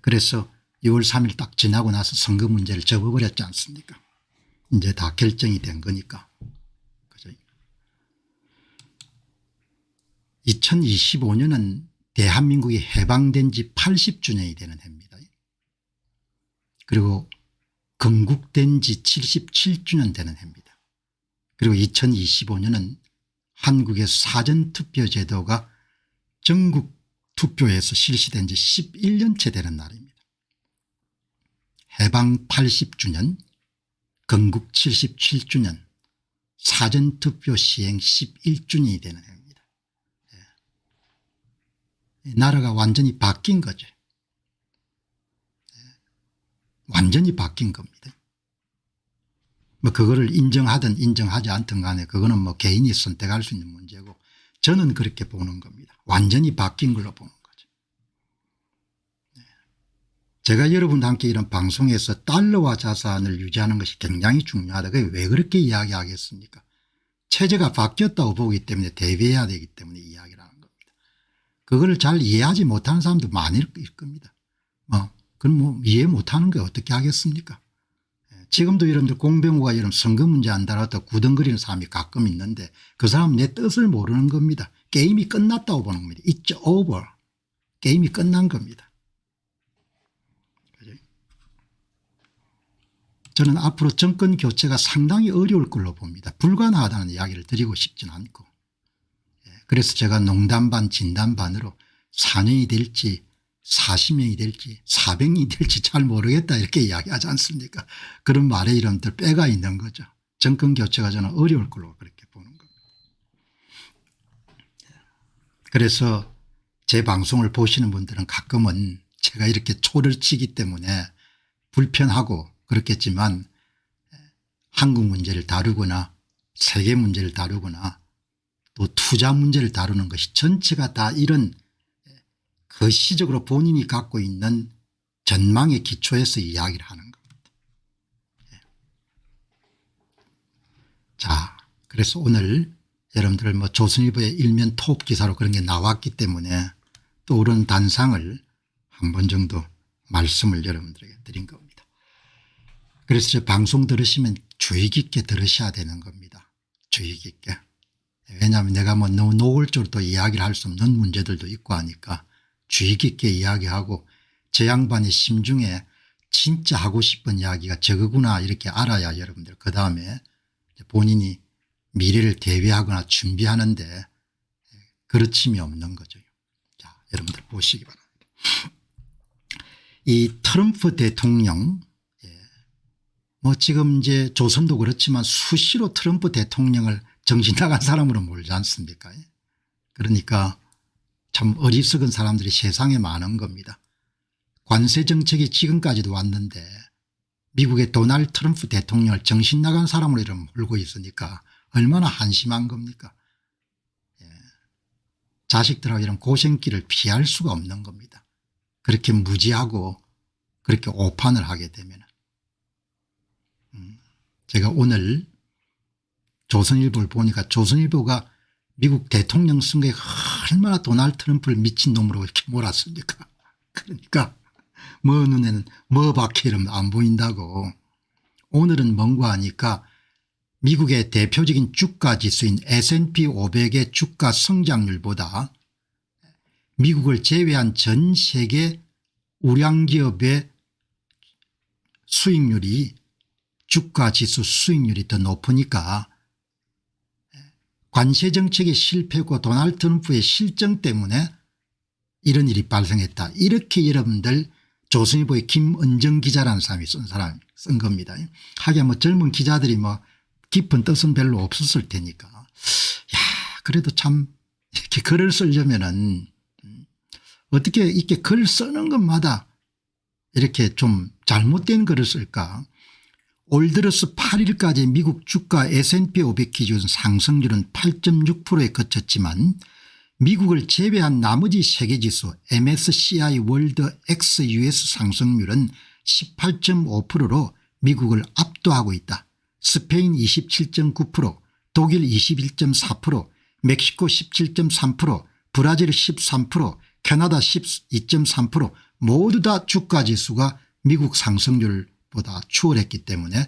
그래서 6월 3일 딱 지나고 나서 선거 문제를 접어버렸지 않습니까? 이제 다 결정이 된 거니까. 그죠? 2025년은 대한민국이 해방된 지 80주년이 되는 해입니다. 그리고 건국된 지 77주년 되는 해입니다. 그리고 2025년은 한국의 사전투표 제도가 전국 투표에서 실시된 지 11년째 되는 날입니다. 해방 80주년, 건국 77주년, 사전투표 시행 11주년이 되는 해입니다. 나라가 완전히 바뀐 거죠. 완전히 바뀐 겁니다. 그거를 인정하든 인정하지 않든 간에 그거는 개인이 선택할 수 있는 문제고 저는 그렇게 보는 겁니다. 완전히 바뀐 걸로 보는 거죠. 제가 여러분과 함께 이런 방송에서 달러화 자산을 유지하는 것이 굉장히 중요하다. 그게 왜 그렇게 이야기하겠습니까? 체제가 바뀌었다고 보기 때문에 대비해야 되기 때문에 이야기를 하는 겁니다. 그걸 잘 이해하지 못하는 사람도 많을 겁니다. 그럼 이해 못하는 게 어떻게 하겠습니까? 지금도 여러분들 공병호가 이런 선거 문제 안 다뤘다 구덩거리는 사람이 가끔 있는데 그 사람은 내 뜻을 모르는 겁니다. 게임이 끝났다고 보는 겁니다. It's over. 게임이 끝난 겁니다. 저는 앞으로 정권 교체가 상당히 어려울 걸로 봅니다. 불가능하다는 이야기를 드리고 싶진 않고. 그래서 제가 농담 반 진담 반으로 4년이 될지 40년이 될지 400년이 될지 잘 모르겠다 이렇게 이야기하지 않습니까? 그런 말에 이름들 빼가 있는 거죠. 정권 교체가 저는 어려울 걸로 그렇게 보는 겁니다. 그래서 제 방송을 보시는 분들은 가끔은 제가 이렇게 초를 치기 때문에 불편하고 그렇겠지만 한국 문제를 다루거나 세계 문제를 다루거나 또 투자 문제를 다루는 것이 전체가 다 이런 거시적으로 본인이 갖고 있는 전망의 기초에서 이야기를 하는 겁니다. 자, 그래서 오늘 여러분들 조선일보의 일면 톱 기사로 그런 게 나왔기 때문에 또 그런 단상을 한 번 정도 말씀을 여러분들에게 드린 겁니다. 그래서 저 방송 들으시면 주의 깊게 들으셔야 되는 겁니다. 주의 깊게. 왜냐하면 내가 너무 노골적으로 또 이야기를 할 수 없는 문제들도 있고 하니까 주의 깊게 이야기하고 저 양반의 심중에 진짜 하고 싶은 이야기가 저거구나 이렇게 알아야 여러분들 그다음에 본인이 미래를 대비하거나 준비하는데 그르침이 없는 거죠. 자, 여러분들 보시기 바랍니다. 이 트럼프 대통령 지금 이제 조선도 그렇지만 수시로 트럼프 대통령을 정신 나간 사람으로 몰지 않습니까? 그러니까 참 어리석은 사람들이 세상에 많은 겁니다. 관세 정책이 지금까지도 왔는데 미국의 도널드 트럼프 대통령을 정신 나간 사람으로 이름 몰고 있으니까 얼마나 한심한 겁니까? 자식들하고 이런 고생길을 피할 수가 없는 겁니다. 그렇게 무지하고 그렇게 오판을 하게 되면. 제가 오늘 조선일보를 보니까 조선일보가 미국 대통령 선거에 얼마나 도널드 트럼프를 미친놈으로 이렇게 몰았습니까? 그러니까 눈에는 밖에 이러면 안 보인다고. 오늘은 뭔가 하니까 미국의 대표적인 주가 지수인 S&P 500의 주가 성장률보다 미국을 제외한 전 세계 우량기업의 수익률이 주가 지수 수익률이 더 높으니까 관세 정책의 실패고 도널드 트럼프의 실정 때문에 이런 일이 발생했다. 이렇게 여러분들 조선일보의 김은정 기자라는 사람이 쓴 겁니다. 하긴 젊은 기자들이 깊은 뜻은 별로 없었을 테니까. 야, 그래도 참 이렇게 글을 쓰려면은 어떻게 이렇게 글 쓰는 것마다 이렇게 좀 잘못된 글을 쓸까. 올 들어서 8일까지 미국 주가 S&P 500 기준 상승률은 8.6%에 그쳤지만 미국을 제외한 나머지 세계지수 MSCI 월드 XUS 상승률은 18.5%로 미국을 압도하고 있다. 스페인 27.9%, 독일 21.4%, 멕시코 17.3%, 브라질 13%, 캐나다 12.3% 모두 다 주가지수가 미국 상승률보다 추월했기 때문에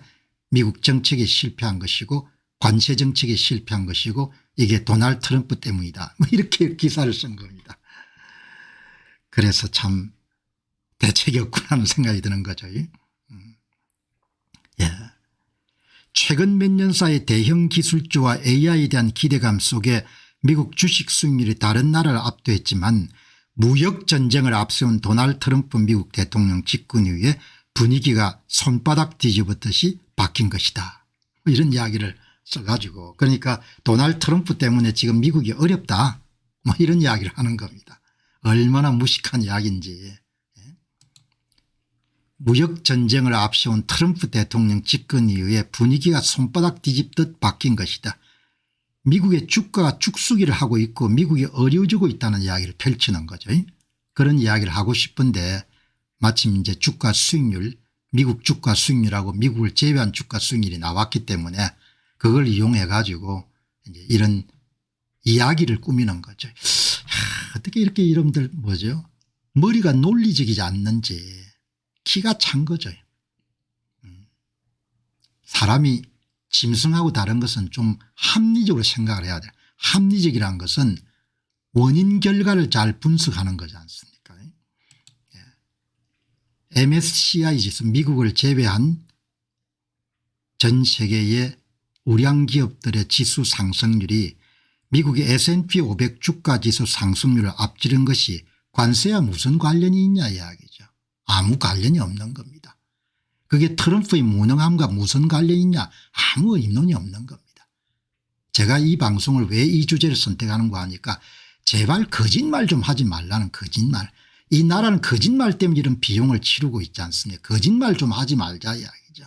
미국 정책에 실패한 것이고 관세 정책에 실패한 것이고 이게 도널드 트럼프 때문이다. 이렇게 기사를 쓴 겁니다. 그래서 참 대책이 없구나 하는 생각이 드는 거죠. 예. 최근 몇 년 사이 대형 기술주와 AI에 대한 기대감 속에 미국 주식 수익률이 다른 나라를 압도했지만 무역 전쟁을 앞세운 도널드 트럼프 미국 대통령 집권 이후에 분위기가 손바닥 뒤집었듯이 바뀐 것이다. 이런 이야기를 써가지고 그러니까 도널드 트럼프 때문에 지금 미국이 어렵다. 이런 이야기를 하는 겁니다. 얼마나 무식한 이야기인지. 무역 전쟁을 앞세운 트럼프 대통령 집권 이후에 분위기가 손바닥 뒤집듯 바뀐 것이다. 미국의 주가가 축소기를 하고 있고 미국이 어려워지고 있다는 이야기를 펼치는 거죠. 그런 이야기를 하고 싶은데 마침 이제 주가 수익률, 미국 주가 수익률하고 미국을 제외한 주가 수익률이 나왔기 때문에 그걸 이용해 가지고 이제 이런 이야기를 꾸미는 거죠. 어떻게 이렇게 여러분들 뭐죠? 머리가 논리적이지 않는지 기가 찬 거죠. 사람이 짐승하고 다른 것은 좀 합리적으로 생각을 해야 돼요. 합리적이라는 것은 원인 결과를 잘 분석하는 거지 않습니까? MSCI 지수 미국을 제외한 전 세계의 우량 기업들의 지수 상승률이 미국의 S&P 500 주가 지수 상승률을 앞지른 것이 관세와 무슨 관련이 있냐 이야기죠. 아무 관련이 없는 겁니다. 그게 트럼프의 무능함과 무슨 관련이 있냐 아무 의논이 없는 겁니다. 제가 이 방송을 왜 이 주제를 선택하는 거 하니까 제발 거짓말 좀 하지 말라는 거짓말. 이 나라는 거짓말 때문에 이런 비용을 치르고 있지 않습니까? 거짓말 좀 하지 말자 이야기죠.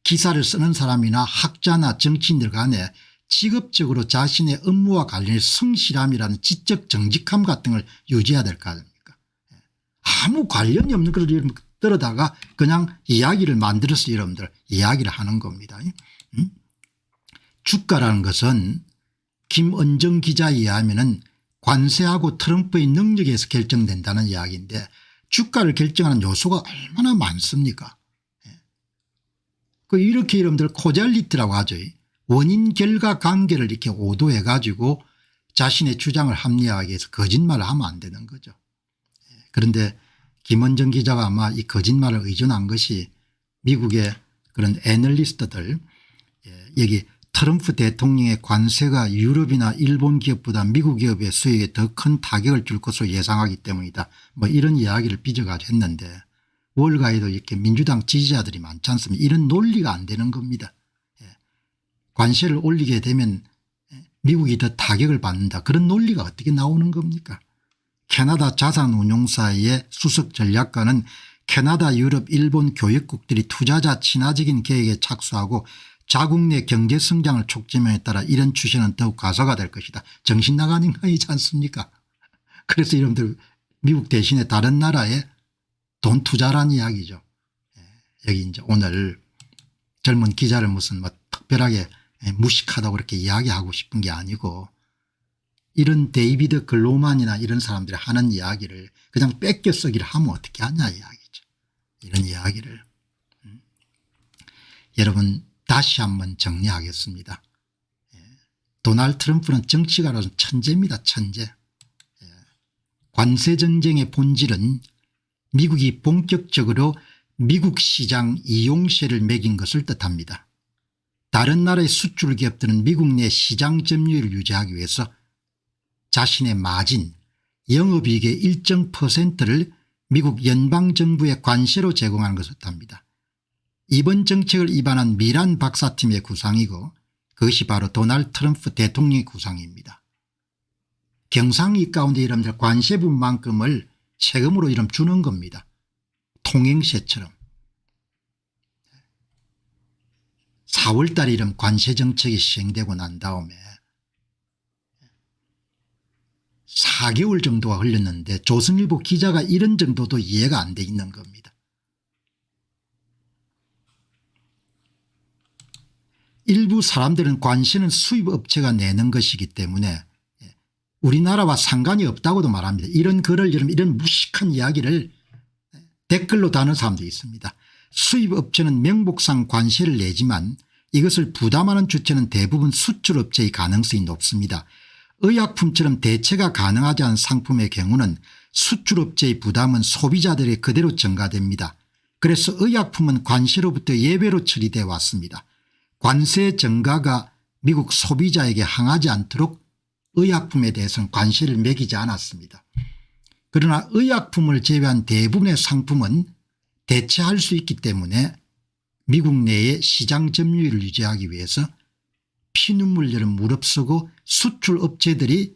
기사를 쓰는 사람이나 학자나 정치인들 간에 직업적으로 자신의 업무와 관련해 성실함이라는 지적 정직함 같은 걸 유지해야 될 거 아닙니까? 아무 관련이 없는 걸 떨어다가 그냥 이야기를 만들어서 여러분들 이야기를 하는 겁니다. 주가라는 것은 김은정 기자에 의하면 관세하고 트럼프의 능력에서 결정된다는 이야기인데 주가를 결정하는 요소가 얼마나 많습니까? 이렇게 여러분들 코잘리티라고 하죠. 원인 결과 관계를 이렇게 오도해 가지고 자신의 주장을 합리화하기 위해서 거짓말을 하면 안 되는 거죠. 그런데 김원정 기자가 아마 이 거짓말을 의존한 것이 미국의 그런 애널리스트들 여기 트럼프 대통령의 관세가 유럽이나 일본 기업보다 미국 기업의 수익에 더 큰 타격을 줄 것으로 예상하기 때문이다. 뭐 이런 이야기를 빚어가지고 했는데 월가에도 이렇게 민주당 지지자들이 많지 않습니까? 이런 논리가 안 되는 겁니다. 관세를 올리게 되면 미국이 더 타격을 받는다. 그런 논리가 어떻게 나오는 겁니까? 캐나다 자산운용사의 수석 전략가는 캐나다, 유럽, 일본 교역국들이 투자자 친화적인 계획에 착수하고 자국 내 경제 성장을 촉진함에 따라 이런 추세는 더욱 가속화될 것이다. 정신 나간 인간이지 않습니까? 그래서 여러분들 미국 대신에 다른 나라에 돈 투자라는 이야기죠. 여기 이제 오늘 젊은 기자를 무슨 뭐 특별하게 무식하다고 그렇게 이야기하고 싶은 게 아니고 이런 데이비드 글로만이나 이런 사람들이 하는 이야기를 그냥 뺏겨 쓰기를 하면 어떻게 하냐 이야기죠. 이런 이야기를. 여러분 다시 한번 정리하겠습니다. 도널드 트럼프는 정치가로서 천재입니다. 천재. 관세전쟁의 본질은 미국이 본격적으로 미국 시장 이용세를 매긴 것을 뜻합니다. 다른 나라의 수출 기업들은 미국 내 시장 점유율을 유지하기 위해서 자신의 마진 영업이익의 일정 %를 미국 연방정부에 관세로 제공하는 것을 뜻합니다. 이번 정책을 입안한 미란 박사팀의 구상이고 그것이 바로 도널드 트럼프 대통령의 구상입니다. 경상이 가운데 여러분들 관세분만큼을 세금으로 이름 주는 겁니다. 통행세처럼. 4월 달에 이런 관세정책이 시행되고 난 다음에 4개월 정도가 흘렸는데 조선일보 기자가 이런 정도도 이해가 안 돼 있는 겁니다. 일부 사람들은 관세는 수입업체가 내는 것이기 때문에 우리나라와 상관이 없다고도 말합니다. 이런 글을 이런 무식한 이야기를 댓글로 다는 사람도 있습니다. 수입업체는 명목상 관세를 내지만 이것을 부담하는 주체는 대부분 수출업체의 가능성이 높습니다. 의약품처럼 대체가 가능하지 않은 상품의 경우는 수출업체의 부담은 소비자들에 그대로 전가됩니다. 그래서 의약품은 관세로부터 예외로 처리되어 왔습니다. 관세 전가가 미국 소비자에게 항하지 않도록 의약품에 대해서는 관세를 매기지 않았습니다. 그러나 의약품을 제외한 대부분의 상품은 대체할 수 있기 때문에 미국 내의 시장 점유율을 유지하기 위해서 피눈물처럼 무릅쓰고 수출업체들이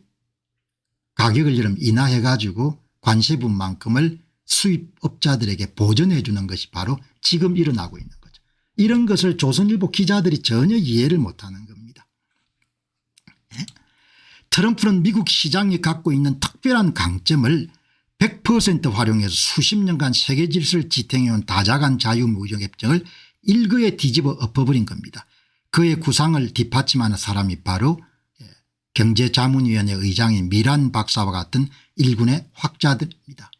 가격을 인하해 가지고 관세분만큼을 수입업자들에게 보전해 주는 것이 바로 지금 일어나고 있는 거죠. 이런 것을 조선일보 기자들이 전혀 이해를 못하는 겁니다. 트럼프는 미국 시장이 갖고 있는 특별한 강점을 100% 활용해서 수십 년간 세계 질서를 지탱해온 다자간 자유무역협정을 일거에 뒤집어 엎어버린 겁니다. 그의 구상을 뒷받침하는 사람이 바로 경제자문위원회 의장인 미란 박사와 같은 일군의 학자들입니다.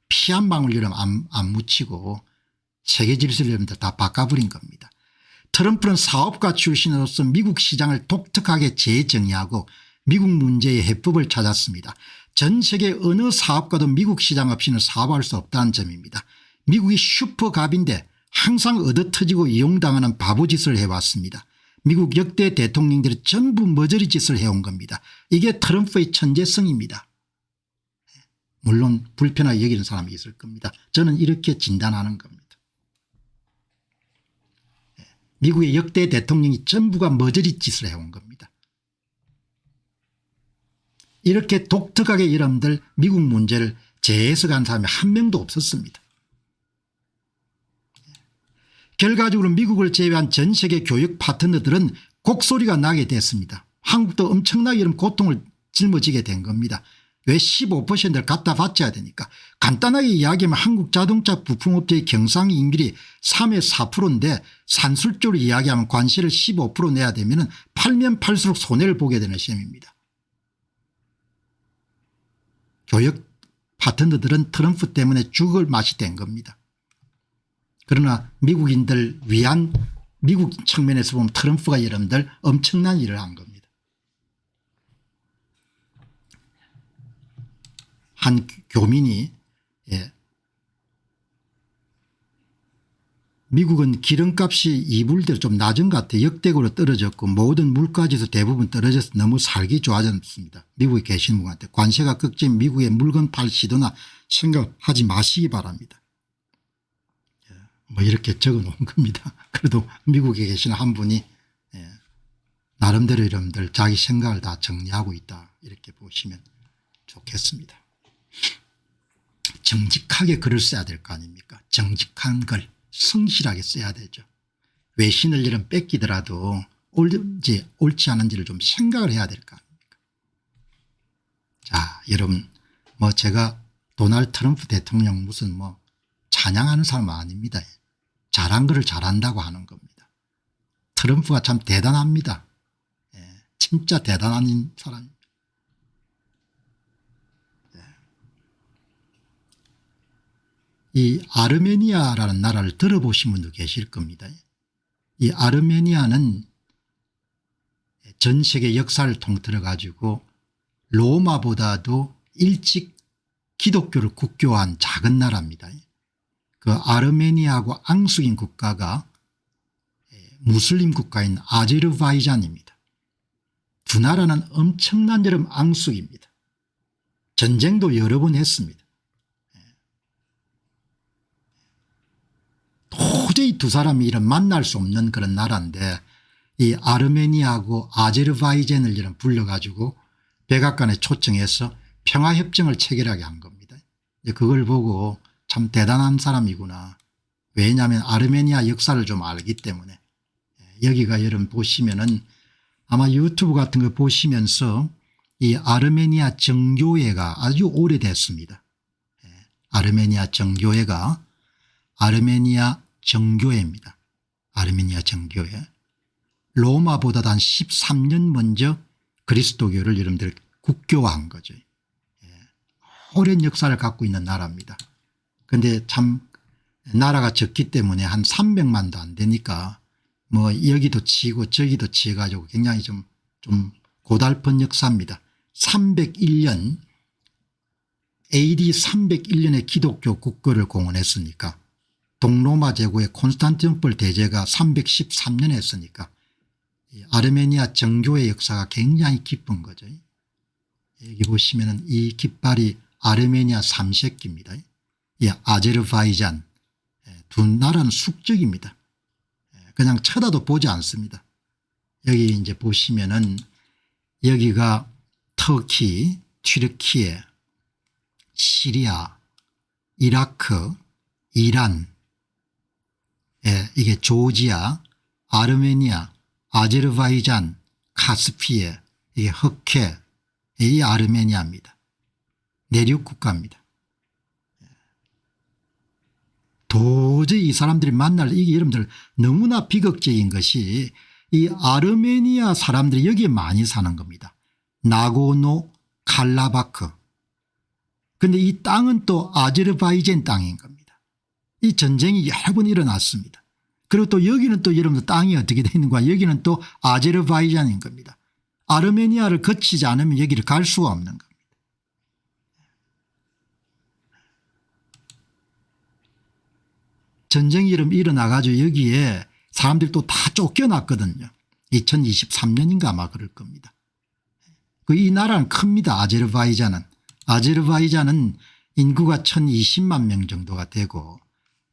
피 한 방울 이름 안 묻히고 세계 질서를 다 바꿔버린 겁니다. 트럼프는 사업가 출신으로서 미국 시장을 독특하게 재정의하고 미국 문제의 해법을 찾았습니다. 전 세계 어느 사업가도 미국 시장 없이는 사업할 수 없다는 점입니다. 미국이 슈퍼갑인데 항상 얻어터지고 이용당하는 바보짓을 해왔습니다. 미국 역대 대통령들이 전부 머저리 짓을 해온 겁니다. 이게 트럼프의 천재성입니다. 물론 불편하게 여기는 사람이 있을 겁니다. 저는 이렇게 진단하는 겁니다. 미국의 역대 대통령이 전부가 머저리 짓을 해온 겁니다. 이렇게 독특하게 여러분들 미국 문제를 재해석한 사람이 한 명도 없었습니다. 결과적으로 미국을 제외한 전 세계 교육 파트너들은 곡소리가 나게 됐습니다. 한국도 엄청나게 이런 고통을 짊어지게 된 겁니다. 왜 15%를 갖다 바쳐야 되니까. 간단하게 이야기하면 한국 자동차 부품업체의 경상이익률이 3에 4%인데 산술적으로 이야기하면 관세를 15% 내야 되면 팔면 팔수록 손해를 보게 되는 시험입니다. 교육 파트너들은 트럼프 때문에 죽을 맛이 된 겁니다. 그러나 미국인들 위한 미국 측면에서 보면 트럼프가 여러분들 엄청난 일을 한 겁니다. 한 교민이 미국은 기름값이 2불대로 좀 낮은 것 같아요. 역대급으로 떨어졌고 모든 물가지수 대부분 떨어져서 너무 살기 좋아졌습니다. 미국에 계시는 분한테 관세가 걱정 미국에 물건 팔 시도나 생각하지 마시기 바랍니다. 뭐 이렇게 적어 놓은 겁니다. 그래도 미국에 계시는 한 분이 나름대로 여러분들 자기 생각을 다 정리하고 있다 이렇게 보시면 좋겠습니다. 정직하게 글을 써야 될 거 아닙니까? 정직한 글 성실하게 써야 되죠. 외신을 이런 뺏기더라도 옳지 않은지를 좀 생각을 해야 될 거 아닙니까? 자, 여러분 뭐 제가 도널드 트럼프 대통령 무슨 뭐 찬양하는 사람 아닙니다. 잘한 거를 잘한다고 하는 겁니다. 트럼프가 참 대단합니다. 진짜 대단한 사람입니다. 이 아르메니아라는 나라를 들어보신 분도 계실 겁니다. 이 아르메니아는 전 세계 역사를 통틀어 가지고 로마보다도 일찍 기독교를 국교화한 작은 나라입니다. 그 아르메니아하고 앙숙인 국가가 무슬림 국가인 아제르바이잔입니다. 두 나라는 엄청난 여름 앙숙입니다. 전쟁도 여러 번 했습니다. 도저히 두 사람이 이런 만날 수 없는 그런 나라인데 이 아르메니아하고 아제르바이잔을 이런 불러가지고 백악관에 초청해서 평화협정을 체결하게 한 겁니다. 그걸 보고 참 대단한 사람이구나. 왜냐하면 아르메니아 역사를 좀 알기 때문에. 여기가 여러분 보시면은 아마 유튜브 같은 거 보시면서 이 아르메니아 정교회가 아주 오래됐습니다. 아르메니아 정교회가 아르메니아 정교회입니다. 아르메니아 정교회. 로마보다 한 13년 먼저 그리스도교를 여러분들 국교화한 거죠. 오랜 역사를 갖고 있는 나라입니다. 그런데 참 나라가 적기 때문에 한 300만도 안 되니까 뭐 여기도 치고 저기도 치가지고 굉장히 좀 고달픈 역사입니다. 301년 AD 301년에 기독교 국교를 공언했으니까 동로마 제국의 콘스탄티노플 대제가 313년에 했으니까 아르메니아 정교의 역사가 굉장히 깊은 거죠. 여기 보시면은 이 깃발이 아르메니아 삼색기입니다. 이 아제르바이잔 두 나라는 숙적입니다. 그냥 쳐다도 보지 않습니다. 여기 이제 보시면은 여기가 터키, 튀르키예, 시리아, 이라크, 이란, 이게 조지아, 아르메니아, 아제르바이잔, 카스피에, 이게 흑해, 이 아르메니아입니다. 내륙 국가입니다. 도저히 이 사람들이 만날 이게 여러분들 너무나 비극적인 것이 이 아르메니아 사람들이 여기에 많이 사는 겁니다. 나고노 칼라바크. 그런데 이 땅은 또 아제르바이잔 땅인 겁니다. 이 전쟁이 여러 번 일어났습니다. 그리고 또 여기는 또 여러분들 땅이 어떻게 되어 있는 거야. 여기는 또 아제르바이잔인 겁니다. 아르메니아를 거치지 않으면 여기를 갈 수가 없는 겁니다. 전쟁이 일어나 가지고 여기에 사람들이 또 다 쫓겨났거든요. 2023년인가 아마 그럴 겁니다. 이 나라는 큽니다. 아제르바이잔은 인구가 1020만 명 정도가 되고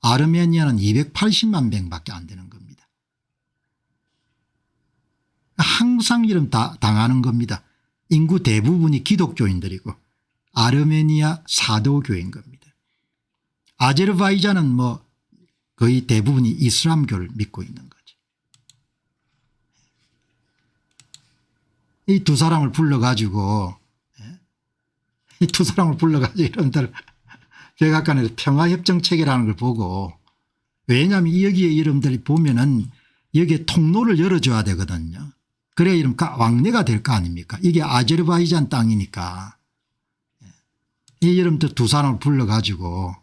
아르메니아는 280만 명밖에 안 되는 겁니다. 항상 이런 당하는 겁니다. 인구 대부분이 기독교인들이고 아르메니아 사도교인 겁니다. 아제르바이잔은 뭐 거의 대부분이 이슬람교를 믿고 있는 거죠. 이 두 사람을 불러가지고 여러분들 백악관에서 평화협정체계라는 걸 보고, 왜냐하면 여기에 여러분들이 보면은 여기에 통로를 열어줘야 되거든요. 그래야 이런 왕래가 될 거 아닙니까. 이게 아제르바이잔 땅이니까 이 여러분들 두 사람을 불러가지고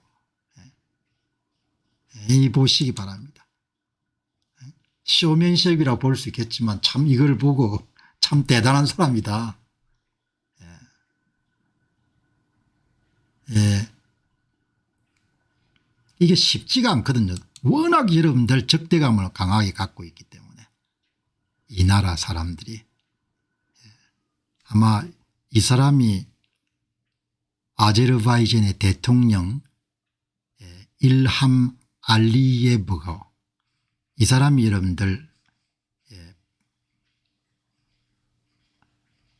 이 보시기 바랍니다. 쇼맨십이라고 볼 수 있겠지만 참 이걸 보고 참 대단한 사람이다. 이게 쉽지가 않거든요. 워낙 여러분들 적대감을 강하게 갖고 있기 때문에 이 나라 사람들이. 아마 이 사람이 아제르바이잔의 대통령 일함 알리예브가, 이 사람이 여러분들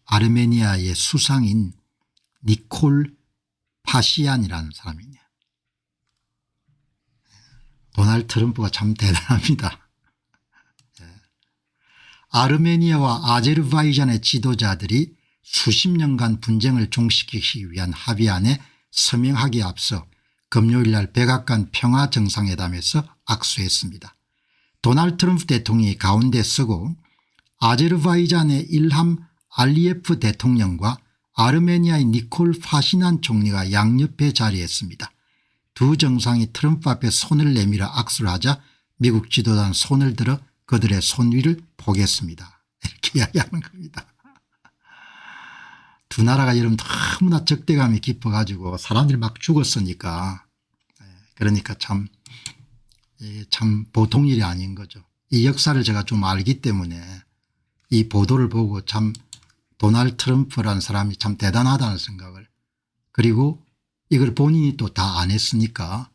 아르메니아의 수상인 니콜 파시안이라는 사람이냐. 도널드 트럼프가 참 대단합니다. 아르메니아와 아제르바이잔의 지도자들이 수십 년간 분쟁을 종식시키기 위한 합의안에 서명하기에 앞서 금요일 날 백악관 평화정상회담에서 악수했습니다. 도널드 트럼프 대통령이 가운데 서고 아제르바이잔의 일함 알리예프 대통령과 아르메니아의 니콜 파시난 총리가 양옆에 자리했습니다. 두 정상이 트럼프 앞에 손을 내밀어 악수를 하자 미국 지도자는 손을 들어 그들의 손 위를 보겠습니다. 이렇게 이야기하는 겁니다. 두 나라가 여러분 너무나 적대감이 깊어 가지고 사람들이 막 죽었으니까, 그러니까 참 보통 일이 아닌 거죠. 이 역사를 제가 좀 알기 때문에 이 보도를 보고 참 도널드 트럼프라는 사람이 참 대단하다는 생각을, 그리고 이걸 본인이 또 다 안 했으니까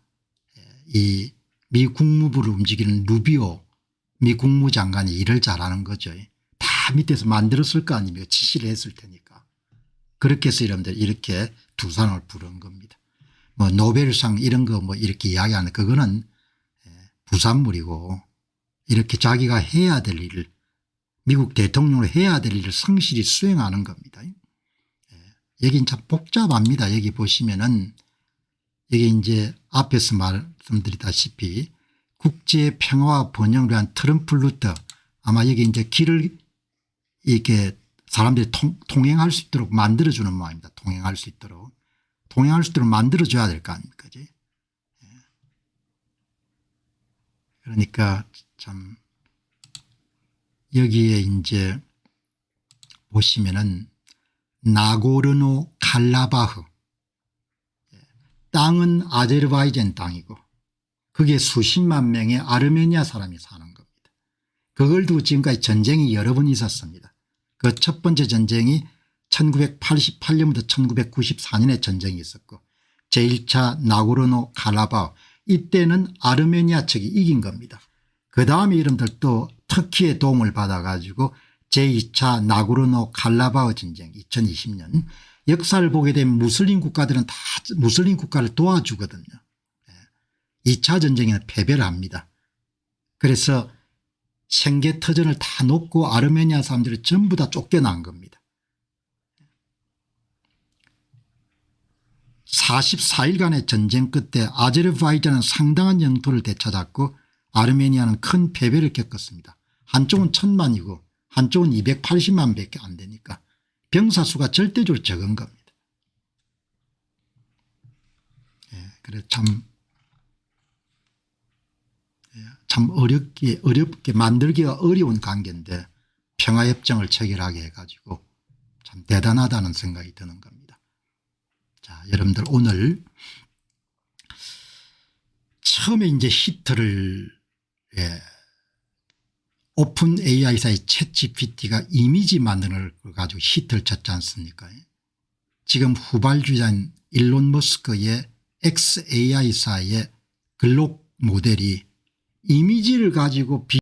이 미 국무부를 움직이는 루비오 미 국무장관이 일을 잘하는 거죠. 다 밑에서 만들었을 거 아닙니까. 지시를 했을 테니까. 그렇게 해서 여러분들 이렇게 두 사람을 부른 겁니다. 뭐 노벨상 이런 거 뭐 이렇게 이야기하는 그거는 부산물이고, 이렇게 자기가 해야 될 일을, 미국 대통령으로 해야 될 일을 성실히 수행하는 겁니다. 여긴 참 복잡합니다. 여기 보시면은 여기 이제 앞에서 말씀드리다시피 국제 평화와 번영을 위한 트럼프 루트, 아마 여기 이제 길을 이렇게 사람들이 통행할 수 있도록 만들어주는 모양입니다. 통행할 수 있도록 만들어줘야 될 거 아닙니까. 그지? 그러니까 참 여기에 이제 보시면은 나고르노 칼라바흐, 땅은 아제르바이잔 땅이고 그게 수십만 명의 아르메니아 사람이 사는 겁니다. 그걸 두고 지금까지 전쟁이 여러 번 있었습니다. 그 첫 번째 전쟁이 1988년부터 1994년에 전쟁이 있었고, 제1차 나고르노 칼라바흐, 이때는 아르메니아 측이 이긴 겁니다. 그다음에 여러분들 또 터키의 도움을 받아 가지고 제2차 나고르노 칼라바흐 전쟁 2020년, 역사를 보게 되면 무슬림 국가들은 다 무슬림 국가를 도와주거든요. 2차 전쟁에는 패배를 합니다. 그래서 생계터전을 다 놓고 아르메니아 사람들이 전부 다 쫓겨난 겁니다. 44일간의 전쟁 끝에 아제르바이잔은 상당한 영토를 되찾았고 아르메니아는 큰 패배를 겪었습니다. 한쪽은 1000만이고 한쪽은 280만 밖에 안 되니까 병사 수가 절대적으로 적은 겁니다. 예, 그래 참 어렵게 만들기가 어려운 관계인데 평화협정을 체결하게 해가지고 참 대단하다는 생각이 드는 겁니다. 자, 여러분들 오늘 처음에 이제 히트를 오픈 AI사의 챗 GPT가 이미지 만드는 걸 가지고 히트를 쳤지 않습니까? 지금 후발주자인 일론 머스크의 XAI사의 글록 모델이 이미지를 가지고